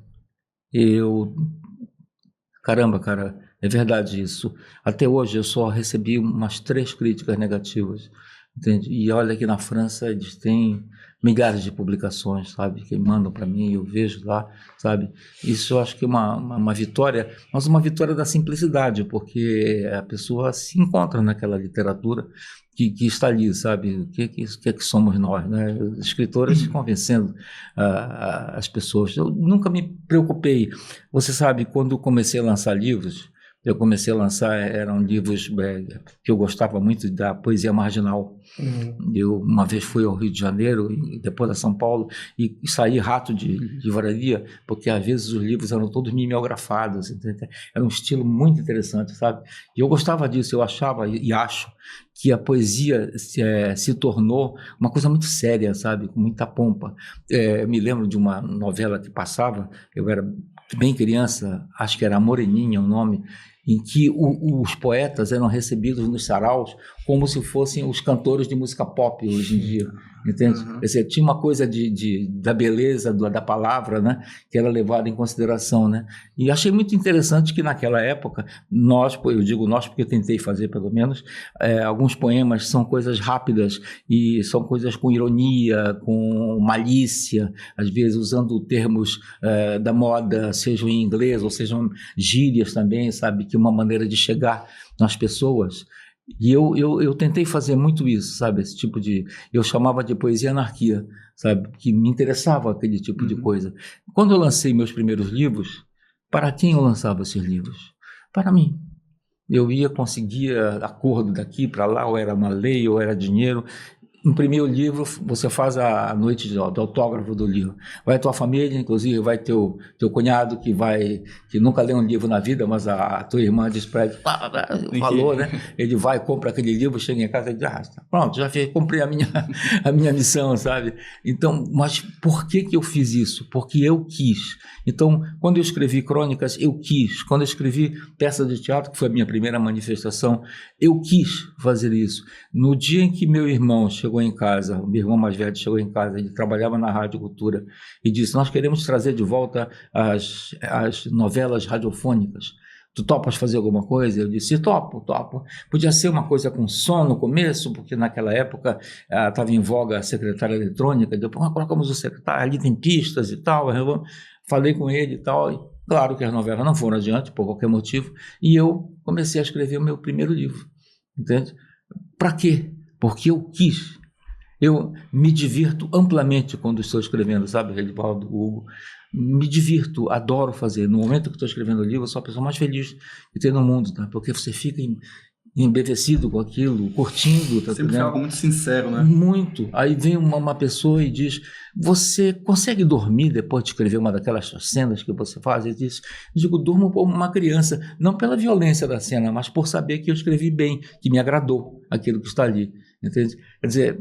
Caramba, cara, é verdade isso. Até hoje eu só recebi umas 3 críticas negativas, entende? E olha que na França eles têm milhares de publicações, sabe, que mandam para mim, eu vejo lá, sabe? Isso eu acho que é uma vitória, mas uma vitória da simplicidade, porque a pessoa se encontra naquela literatura que está ali, sabe? O que é que somos nós, né? Escritores convencendo as pessoas. Eu nunca me preocupei. Você sabe, quando eu comecei a lançar livros, eram livros que eu gostava muito da poesia marginal. Eu uma vez fui ao Rio de Janeiro e depois a São Paulo e saí rato de livraria, porque às vezes os livros eram todos mimeografados, entendeu? Era um estilo muito interessante, sabe? E eu gostava disso, eu achava e acho que a poesia se tornou uma coisa muito séria, sabe? Com muita pompa. Eu me lembro de uma novela que passava, eu era bem criança, acho que era A Moreninha o nome, em que os poetas eram recebidos nos saraus como se fossem os cantores de música pop hoje em dia, entende? Quer dizer, tinha uma coisa da beleza da palavra, né, que era levada em consideração, né? E achei muito interessante que naquela época, eu digo nós porque eu tentei fazer pelo menos, alguns poemas são coisas rápidas e são coisas com ironia, com malícia, às vezes usando termos da moda, sejam em inglês ou sejam gírias também, sabe, que uma maneira de chegar nas pessoas. E eu tentei fazer muito isso, sabe, esse tipo eu chamava de poesia anarquia, sabe, que me interessava aquele tipo de coisa. Quando eu lancei meus primeiros livros, para quem eu lançava esses livros? Para mim. Eu conseguia acordo daqui para lá, ou era uma lei, ou era dinheiro. Imprimir o livro, você faz a noite do autógrafo do livro. Vai a tua família, inclusive vai teu cunhado que nunca leu um livro na vida, mas a tua irmã diz para ele, falou, né? Ele vai, compra aquele livro, chega em casa e diz, pronto, já cumpri a minha missão, sabe? Então, mas por que eu fiz isso? Porque eu quis. Então, quando eu escrevi crônicas, eu quis. Quando eu escrevi peças de teatro, que foi a minha primeira manifestação, eu quis fazer isso. No dia em que meu irmão chegou em casa, o meu irmão mais velho chegou em casa, ele trabalhava na Rádio Cultura, e disse, nós queremos trazer de volta as novelas radiofônicas. Tu topas fazer alguma coisa? Eu disse, topo. Podia ser uma coisa com som no começo, porque naquela época estava em voga a secretária eletrônica, depois colocamos o secretário, ali tem pistas e tal, eu falei com ele e tal, e claro que as novelas não foram adiante, por qualquer motivo, e eu comecei a escrever o meu primeiro livro, entende? Para quê? Porque eu quis. Eu me divirto amplamente quando estou escrevendo, sabe, Redivaldo, Hugo? Me divirto, adoro fazer. No momento que estou escrevendo o livro, eu sou a pessoa mais feliz que tem no mundo, tá? Porque você fica embevecido com aquilo, curtindo. Tá Sempre foi algo muito sincero, né? Muito. Aí vem uma pessoa e diz, você consegue dormir depois de escrever uma daquelas cenas que você faz? Eu digo, durmo como uma criança, não pela violência da cena, mas por saber que eu escrevi bem, que me agradou aquilo que está ali. Entende? Quer dizer,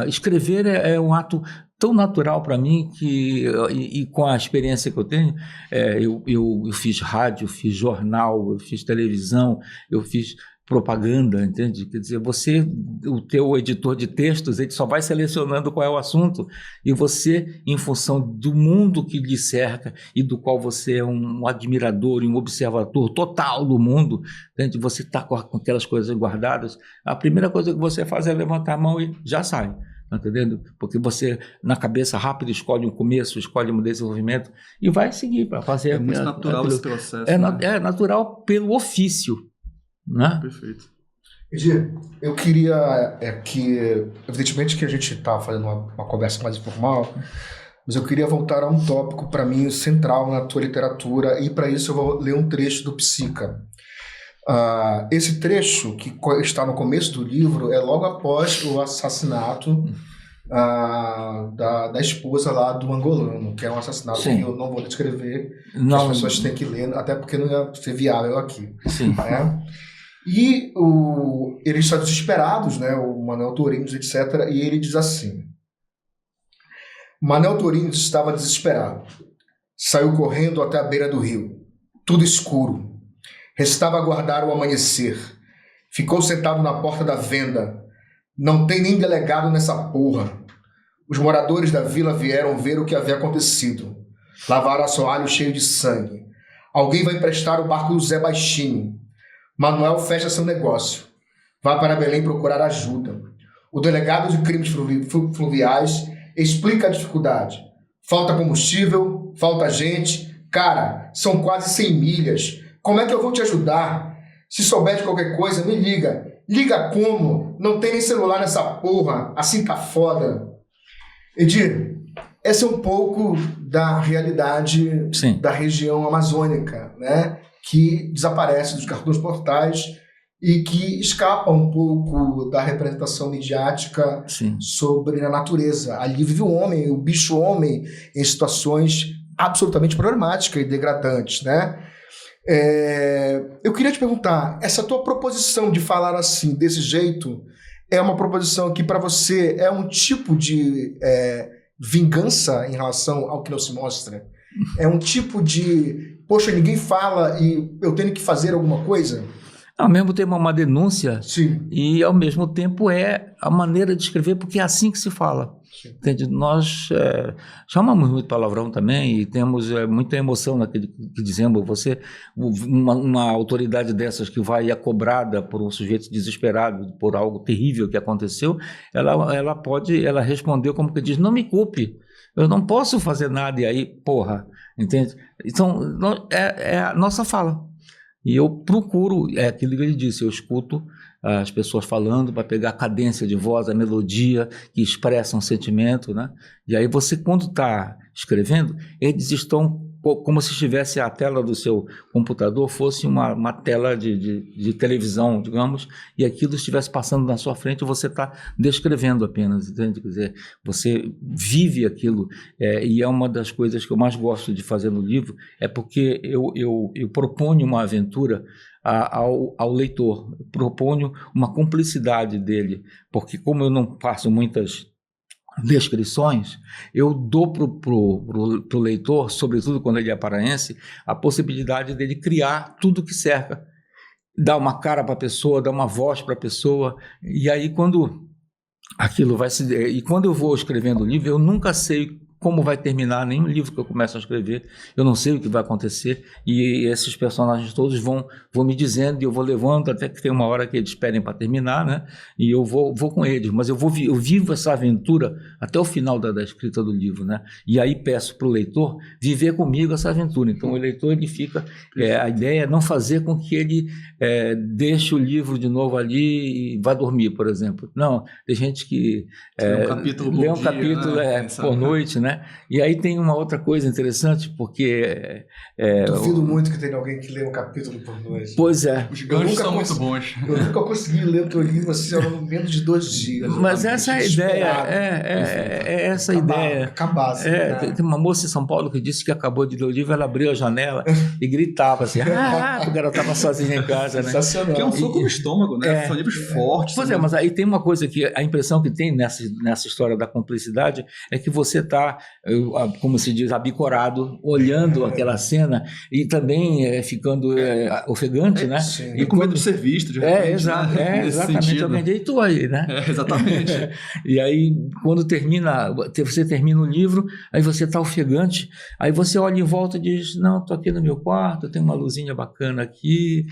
escrever é um ato tão natural para mim que, e com a experiência que eu tenho, eu fiz rádio, fiz jornal, eu fiz televisão, eu fiz propaganda, entende? Quer dizer, o teu editor de textos, ele só vai selecionando qual é o assunto e você, em função do mundo que lhe cerca e do qual você é um admirador e um observador total do mundo, entende? Você está com aquelas coisas guardadas, a primeira coisa que você faz é levantar a mão e já sai. Tá entendendo? Porque você, na cabeça rápido, escolhe um começo, escolhe um desenvolvimento e vai seguir para fazer. É muito natural esse processo. É natural pelo ofício, né? Perfeito. Edir, eu queria evidentemente que a gente está fazendo uma conversa mais informal, mas eu queria voltar a um tópico, para mim, central na tua literatura, e para isso eu vou ler um trecho do Psica. Esse trecho, que está no começo do livro, é logo após o assassinato da esposa lá do angolano, que é um assassinato Sim. que eu não vou descrever, Não. as pessoas têm que ler, até porque não ia ser viável aqui. Sim. Né? E eles estão desesperados, né? O Manuel Torines, etc., e ele diz assim: Manuel Torines estava desesperado. Saiu correndo até a beira do rio. Tudo escuro. Restava aguardar o amanhecer. Ficou sentado na porta da venda. Não tem nem delegado nessa porra. Os moradores da vila vieram ver o que havia acontecido. Lavaram assoalho cheio de sangue. Alguém vai emprestar o barco do Zé Baixinho. Manuel fecha seu negócio. Vai para Belém procurar ajuda. O delegado de crimes fluviais explica a dificuldade. Falta combustível, falta gente. Cara, são quase 100 milhas. Como é que eu vou te ajudar? Se souber de qualquer coisa, me liga. Liga como? Não tem nem celular nessa porra. Assim tá foda. Edir, essa é um pouco da realidade Sim. da região amazônica, né? Que desaparece dos cartões postais e que escapa um pouco da representação midiática. Sim. Sobre a natureza. Ali vive o homem, o bicho-homem, em situações absolutamente problemáticas e degradantes, né? Eu queria te perguntar, essa tua proposição de falar assim, desse jeito, é uma proposição que para você é um tipo de vingança em relação ao que não se mostra? É um tipo de, poxa, ninguém fala e eu tenho que fazer alguma coisa? Ao mesmo tempo é uma denúncia. Sim. E ao mesmo tempo é a maneira de escrever, porque é assim que se fala. Entende? Nós chamamos muito palavrão também e temos muita emoção naquilo que dizemos. Uma autoridade dessas que vai cobrada por um sujeito desesperado por algo terrível que aconteceu, ela respondeu como que diz, não me culpe, eu não posso fazer nada, e aí, porra, entende? Então, é a nossa fala. E eu procuro, aquilo que ele disse, eu escuto as pessoas falando para pegar a cadência de voz, a melodia que expressa um sentimento, né? E aí você, quando está escrevendo, eles estão como se estivesse a tela do seu computador fosse uma tela de televisão, digamos, e aquilo estivesse passando na sua frente e você está descrevendo apenas, entende? Quer dizer, você vive aquilo, e é uma das coisas que eu mais gosto de fazer no livro, é porque eu proponho uma aventura ao leitor, proponho uma cumplicidade dele, porque como eu não faço muitas descrições, eu dou pro leitor, sobretudo quando ele é paraense, a possibilidade dele criar tudo que cerca, dar uma cara para a pessoa, dar uma voz para a pessoa, e aí quando aquilo vai se... E quando eu vou escrevendo o livro, eu nunca sei como vai terminar nenhum livro que eu começo a escrever, eu não sei o que vai acontecer, e esses personagens todos vão me dizendo, e eu vou levando até que tem uma hora que eles pedem para terminar, né? E eu vou com eles, mas eu vivo essa aventura até o final da escrita do livro, né? E aí peço para o leitor viver comigo essa aventura. Então o leitor, ele fica, a ideia é não fazer com que ele deixe o livro de novo ali e vá dormir, por exemplo. Não, tem gente que lê um capítulo lê por um dia, capítulo né? por noite, né? E aí tem uma outra coisa interessante, porque... Duvido muito que tenha alguém que lê um capítulo por noite. Pois é. Os ganchos são muito bons. Eu nunca consegui ler o teu livro assim, em menos de 2 dias. Mas essa é a ideia, essa a ideia. Acabar, assim, tem uma moça em São Paulo que disse que acabou de ler o livro, ela abriu a janela e gritava assim, porque ela estava sozinha em casa, né? Sensacional. Que é um soco no estômago, né? São livros fortes. Pois mas aí tem uma coisa que a impressão que tem nessa história da cumplicidade é que você está, como se diz, abicorado, olhando aquela cena e também ficando ofegante, né? Sim. E com medo de ser visto, de repente, exatamente. Alguém diz, e tu aí, né? Exatamente. E aí, quando você termina o livro, aí você está ofegante, aí você olha em volta e diz, não, estou aqui no meu quarto, tem uma luzinha bacana aqui,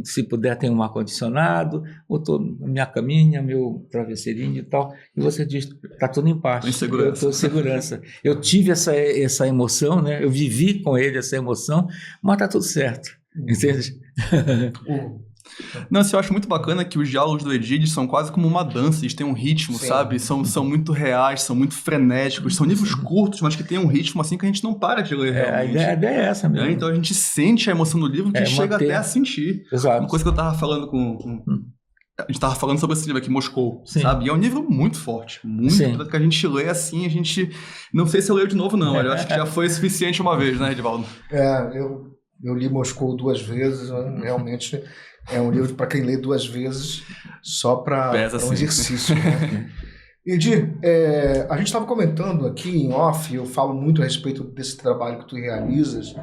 se puder tem um ar-condicionado, ou estou na minha caminha, meu travesseirinho e tal, e você diz, está tudo em paz, eu estou em segurança. Eu tive essa emoção, né? Eu vivi com ele essa emoção, mas está tudo certo, entende? Não, assim, eu acho muito bacana que os diálogos do Edir são quase como uma dança, eles têm um ritmo, sabe? São muito reais, são muito frenéticos, são livros curtos, mas que tem um ritmo assim que a gente não para de ler realmente. A ideia é essa mesmo. Então a gente sente a emoção do livro que chega até a sentir. Exato. Uma coisa que eu tava falando a gente tava falando sobre esse livro aqui, Moscou, sabe? E é um livro muito forte, tanto que a gente lê assim, a gente... Não sei se eu leio de novo não, eu acho que já foi suficiente uma vez, né, Edivaldo? Eu li Moscou 2 vezes, realmente... É um livro para quem lê 2 vezes, só para um exercício. Né? Edir, a gente estava comentando aqui em off, eu falo muito a respeito desse trabalho que tu realizas,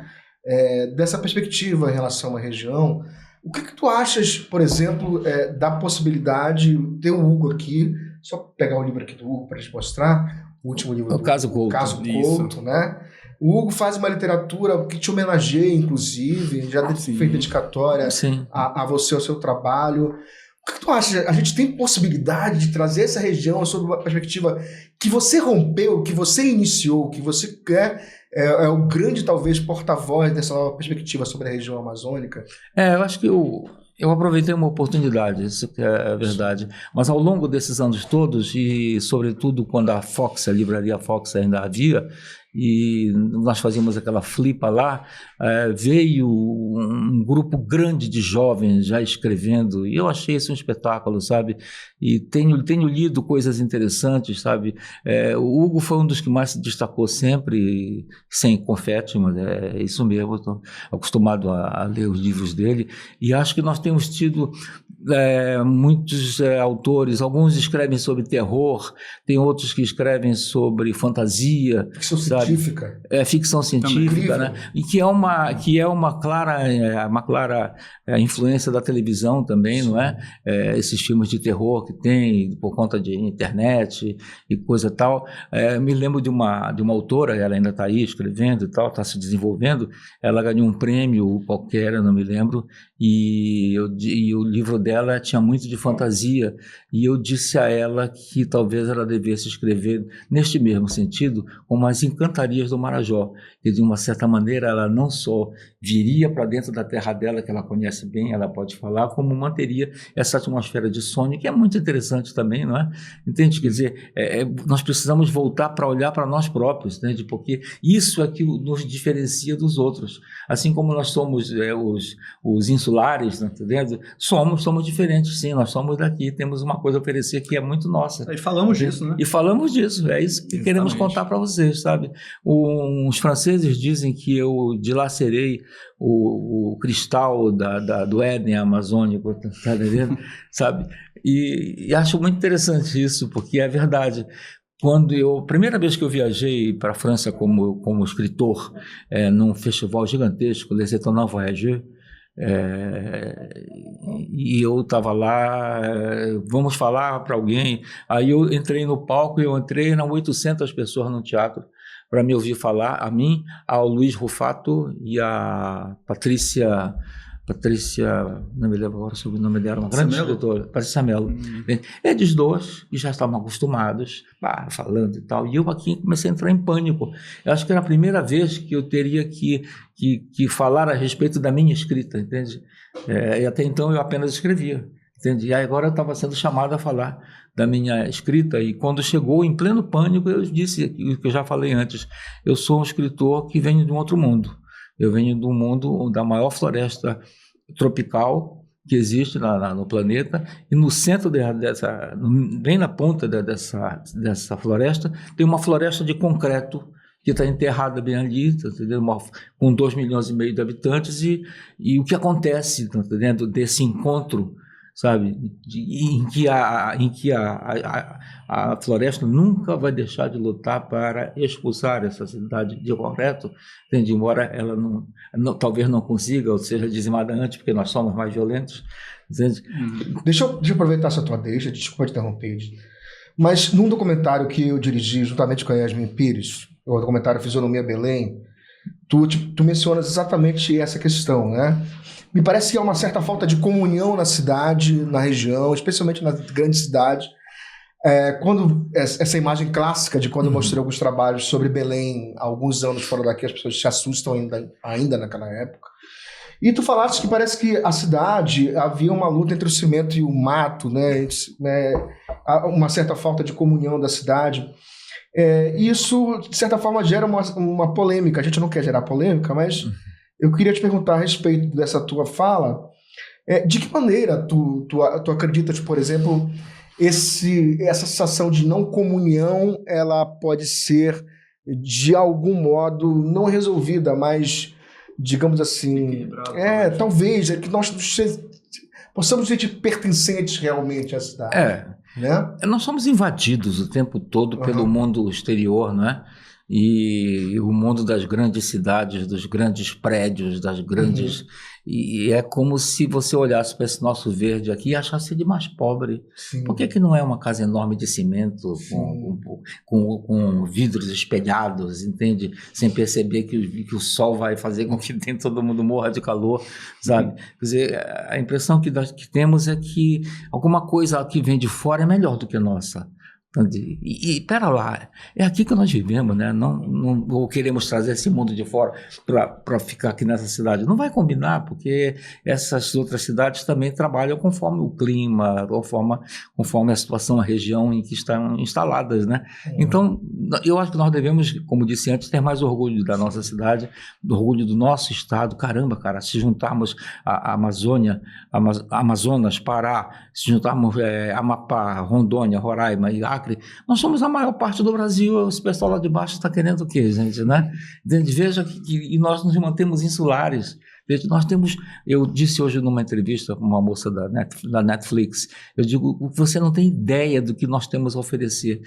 dessa perspectiva em relação à região. O que tu achas, por exemplo, da possibilidade, ter o Hugo aqui, só pegar o livro aqui do Hugo para a gente mostrar, o último livro do Caso Couto. Caso Couto, né? O Hugo faz uma literatura que te homenageia, inclusive, já fez dedicatória a você, ao seu trabalho. O que tu acha? A gente tem possibilidade de trazer essa região sob uma perspectiva que você rompeu, que você iniciou, que você quer, é o grande, talvez, porta-voz dessa nova perspectiva sobre a região amazônica? Eu acho que eu aproveitei uma oportunidade, isso que é a verdade. Mas ao longo desses anos todos, e sobretudo quando a livraria Fox ainda havia, e nós fazíamos aquela flipa lá, veio um grupo grande de jovens já escrevendo, e eu achei isso um espetáculo, sabe? E tenho lido coisas interessantes, sabe? O Hugo foi um dos que mais se destacou sempre, sem confete, mas é isso mesmo, estou acostumado a ler os livros dele, e acho que nós temos tido muitos autores, alguns escrevem sobre terror, tem outros que escrevem sobre fantasia, ficção sabe? Científica. Ficção científica, né? E que é uma clara influência da televisão também, não é? Esses filmes de terror que tem por conta de internet e coisa tal. Me lembro de uma autora, ela ainda está aí escrevendo e tal, está se desenvolvendo, ela ganhou um prêmio qualquer, eu não me lembro, e o livro dela tinha muito de fantasia, e eu disse a ela que talvez ela devesse escrever neste mesmo sentido, como as encantarias do Marajó, que de uma certa maneira ela não só viria para dentro da terra dela, que ela conhece bem, ela pode falar, como manteria essa atmosfera de sonho, que é muito interessante também, não é? Entende? Quer dizer, nós precisamos voltar para olhar para nós próprios, entende? Porque isso é que nos diferencia dos outros. Assim como nós somos os insulares, tá entendendo? Somos diferentes, sim, nós somos daqui, temos uma coisa a oferecer que é muito nossa. E falamos disso, né? E falamos disso, é isso que queremos contar para vocês, sabe? Os franceses dizem que eu dilacerei o cristal do Éden amazônico, tá entendendo? Sabe? E acho muito interessante isso, porque é verdade. Primeira vez que eu viajei para a França como escritor, num festival gigantesco, Les Étonnants Voyageurs, e eu estava lá, vamos falar para alguém, aí eu entrei no palco, eu entrei, eram 800 pessoas no teatro, para me ouvir falar, a mim, ao Luiz Rufato e a Patrícia, não me lembro agora sobre o nome dela, uma grande escritora, Patrícia Mello. Eles dois, que já estavam acostumados, falando e tal, e eu aqui comecei a entrar em pânico. Eu acho que era a primeira vez que eu teria que falar a respeito da minha escrita, entende? E até então eu apenas escrevia, entende? E aí agora eu estava sendo chamado a falar da minha escrita, e quando chegou em pleno pânico, eu disse o que eu já falei antes: eu sou um escritor que vem de um outro mundo. Eu venho do mundo da maior floresta tropical que existe no planeta, e no centro bem na ponta dessa floresta, tem uma floresta de concreto que está enterrada bem ali, tá entendendo? Com 2,5 milhões de habitantes, e o que acontece, tá entendendo? Desse encontro, sabe, em que a floresta nunca vai deixar de lutar para expulsar essa cidade de concreto, entende? Embora ela talvez não consiga, ou seja dizimada antes, porque nós somos mais violentos, entende? Deixa eu aproveitar essa tua deixa, desculpa te interromper, mas num documentário que eu dirigi juntamente com a Yasmin Pires, o documentário Fisionomia Belém, tu mencionas exatamente essa questão, né? Me parece que há uma certa falta de comunhão na cidade, na região, especialmente nas grandes cidades. Quando essa imagem clássica de quando eu mostrei alguns trabalhos sobre Belém, há alguns anos fora daqui, as pessoas se assustam ainda naquela época. E tu falaste que parece que a cidade havia uma luta entre o cimento e o mato, né? Uma certa falta de comunhão da cidade. Isso, de certa forma, gera uma polêmica. A gente não quer gerar polêmica, mas eu queria te perguntar a respeito dessa tua fala. De que maneira tu acreditas, por exemplo, essa sensação de não comunhão, ela pode ser, de algum modo, não resolvida, mas, digamos assim, talvez, que nós possamos ser pertencentes realmente à cidade. Né? Nós somos invadidos o tempo todo pelo mundo exterior, né? E o mundo das grandes cidades, dos grandes prédios, das grandes... E é como se você olhasse para esse nosso verde aqui e achasse ele mais pobre. Sim. Por que não é uma casa enorme de cimento, com vidros espelhados, entende? Sem perceber que o sol vai fazer com que todo mundo morra de calor, sabe? Quer dizer, a impressão que temos é que alguma coisa que vem de fora é melhor do que a nossa. E pera lá, é aqui que nós vivemos, né? Não queremos trazer esse mundo de fora para ficar aqui nessa cidade. Não vai combinar, porque essas outras cidades também trabalham conforme o clima, conforme a situação, a região em que estão instaladas, né? Então, eu acho que nós devemos, como disse antes, ter mais orgulho da nossa cidade, do orgulho do nosso estado. Caramba, cara, se juntarmos a Amazônia, Amazonas, Pará, se juntarmos Amapá, Rondônia, Roraima e Acre, nós somos a maior parte do Brasil. Esse pessoal lá de baixo está querendo o quê, gente, né? Veja que nós nos mantemos insulares. Nós temos, eu disse hoje numa entrevista com uma moça da Netflix, eu digo, você não tem ideia do que nós temos a oferecer.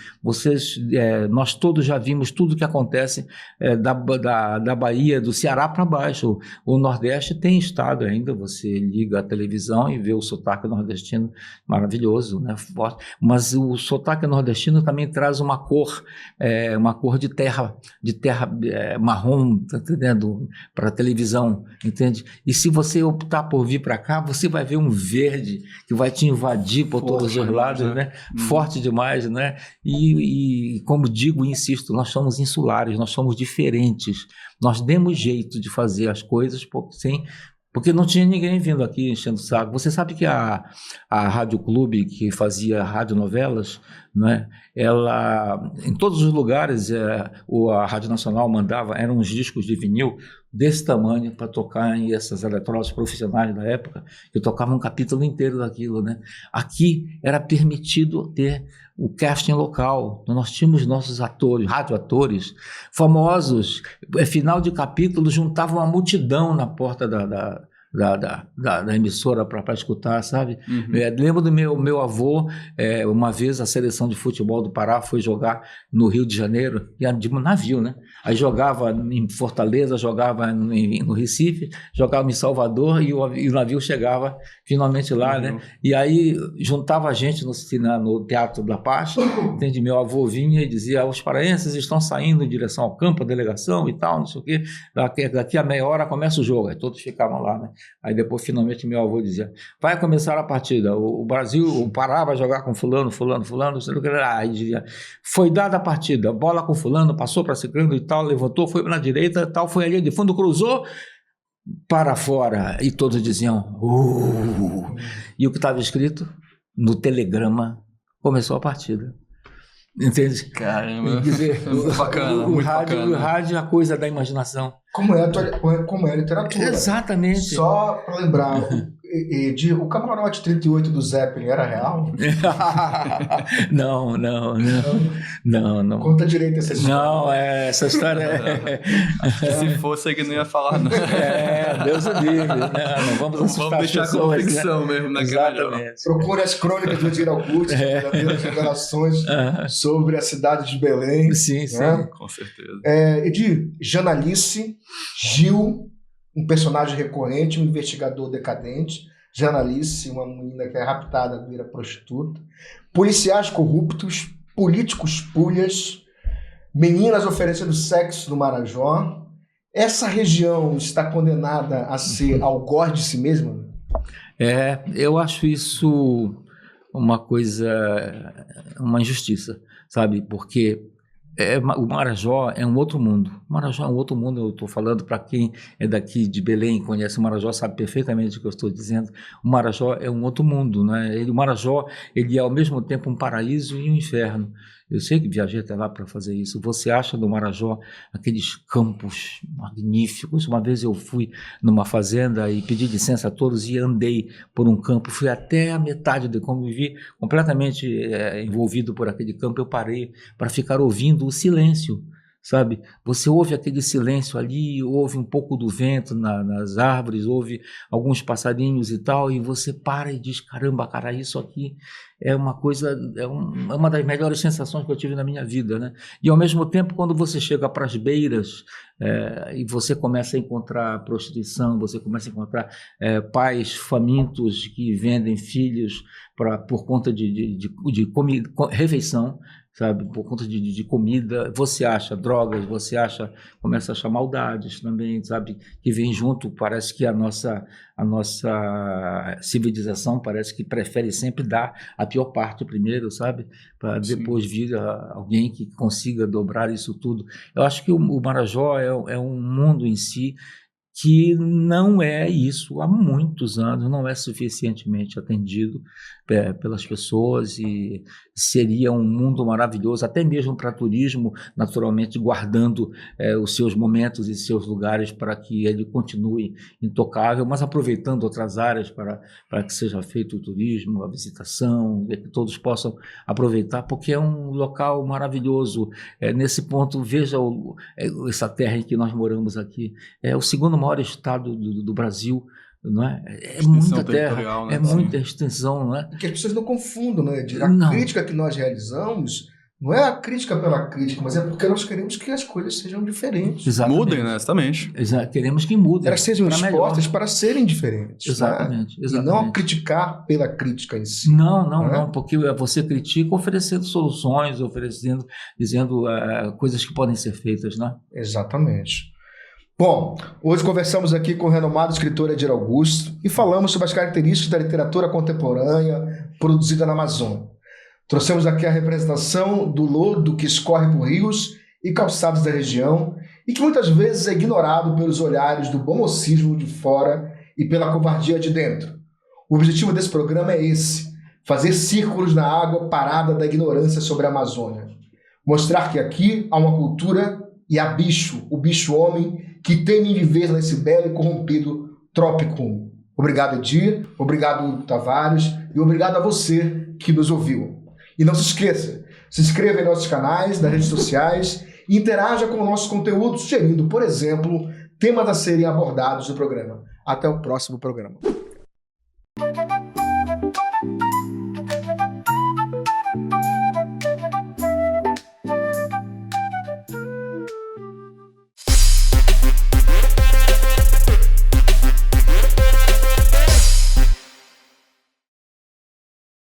Nós todos já vimos tudo o que acontece da Bahia, do Ceará para baixo. O Nordeste tem estado ainda, você liga a televisão e vê o sotaque nordestino maravilhoso, né? Forte. Mas o sotaque nordestino também traz uma cor de terra marrom, tá entendendo? Para a televisão, entende? E se você optar por vir para cá, você vai ver um verde que vai te invadir por todos os lados, né? Forte demais, né? E como digo e insisto, nós somos insulares, nós somos diferentes. Nós demos jeito de fazer as coisas porque não tinha ninguém vindo aqui enchendo o saco. Você sabe que a Rádio Clube, que fazia radionovelas, né, ela, em todos os lugares, a Rádio Nacional mandava, eram uns discos de vinil desse tamanho para tocar em essas eletrodos profissionais da época, que tocavam um capítulo inteiro daquilo, né? Aqui era permitido ter o casting local. Nós tínhamos nossos atores, radioatores famosos. Final de capítulo, juntavam uma multidão na porta da emissora para escutar, sabe? Uhum. Lembro do meu avô, uma vez a seleção de futebol do Pará foi jogar no Rio de Janeiro, de navio, né? Aí jogava em Fortaleza, jogava no Recife, jogava em Salvador e o navio chegava finalmente lá, né? E aí juntava a gente no Teatro da Paz, entende? Meu avô vinha e dizia: os paraenses estão saindo em direção ao campo, a delegação e tal, não sei o quê, daqui a meia hora começa o jogo. Aí todos ficavam lá, né? Aí depois finalmente meu avô dizia: vai começar a partida, o Pará vai jogar com fulano, não sei o que. Aí dizia: foi dada a partida, bola com fulano, passou para ciclano e tal, levantou, foi na direita, tal, foi ali de fundo, cruzou para fora, e todos diziam e o que estava escrito no telegrama: começou a partida. Entende? Caramba, dizer, bacana, muito bacana. O rádio é a coisa da imaginação. Como é a literatura. Exatamente. Só para lembrar, o camarote 38 do Zeppelin era real? Não. Conta direito essa história. Não, essa história Se fosse, que não ia falar, não. Deus o livre. Não vamos assustar. Vamos deixar como ficção, né? Mesmo, Exatamente. Procure as crônicas do Edir Augusto, verdadeiras revelações sobre a cidade de Belém. Sim. Com certeza. Edir, Janalice, Gil, um personagem recorrente, um investigador decadente. Janalice, uma menina que é raptada, vira prostituta. Policiais corruptos, políticos pulhas, meninas oferecendo sexo no Marajó. Essa região está condenada a ser algoz de si mesma? Eu acho isso uma coisa, uma injustiça, sabe? Porque o Marajó é um outro mundo. O Marajó é um outro mundo. Eu estou falando para quem é daqui de Belém, conhece o Marajó, sabe perfeitamente o que eu estou dizendo. O Marajó é um outro mundo, né? O Marajó, ele é ao mesmo tempo um paraíso e um inferno. Eu sei que viajei até lá para fazer isso. Você acha no Marajó aqueles campos magníficos? Uma vez eu fui numa fazenda e pedi licença a todos e andei por um campo. Fui até a metade, como me vi completamente envolvido por aquele campo, eu parei para ficar ouvindo o silêncio. Sabe? Você ouve aquele silêncio ali, ouve um pouco do vento nas árvores, ouve alguns passarinhos e tal, e você para e diz: caramba, cara, isso aqui é uma coisa, é uma das melhores sensações que eu tive na minha vida, né? E ao mesmo tempo, quando você chega para as beiras e você começa a encontrar prostituição, você começa a encontrar pais famintos que vendem filhos por conta de refeição, sabe, por conta de comida, você acha drogas, começa a achar maldades também, sabe, que vem junto. Parece que a nossa civilização parece que prefere sempre dar a pior parte primeiro, sabe, para depois vir alguém que consiga dobrar isso tudo. Eu acho que o Marajó é um mundo em si que não é isso há muitos anos, não é suficientemente atendido pelas pessoas, e seria um mundo maravilhoso, até mesmo para turismo, naturalmente guardando os seus momentos e seus lugares para que ele continue intocável, mas aproveitando outras áreas para que seja feito o turismo, a visitação, que todos possam aproveitar, porque é um local maravilhoso. Nesse ponto, veja essa terra em que nós moramos aqui, é o segundo maior estado do Brasil, não é? É muita terra, né? Muita extensão, não é? Que as pessoas não confundam, né? A crítica que nós realizamos não é a crítica pela crítica, mas é porque nós queremos que as coisas sejam diferentes. Exatamente. Mudem, né? Exatamente. Queremos que mudem. Elas sejam expostas para serem diferentes. Exatamente. Né? E não criticar pela crítica em si. Não, porque você critica oferecendo soluções, dizendo coisas que podem ser feitas, né? Exatamente. Bom, hoje conversamos aqui com o renomado escritor Edir Augusto e falamos sobre as características da literatura contemporânea produzida na Amazônia. Trouxemos aqui a representação do lodo que escorre por rios e calçados da região e que muitas vezes é ignorado pelos olhares do bom mocismo de fora e pela covardia de dentro. O objetivo desse programa é esse: fazer círculos na água parada da ignorância sobre a Amazônia. Mostrar que aqui há uma cultura e há o bicho-homem, que teme viver nesse belo e corrompido trópico. Obrigado, Edir, obrigado, Tavares, e obrigado a você que nos ouviu. E não se esqueça, se inscreva em nossos canais, nas redes sociais, e interaja com o nosso conteúdo, sugerindo, por exemplo, temas a serem abordados no programa. Até o próximo programa.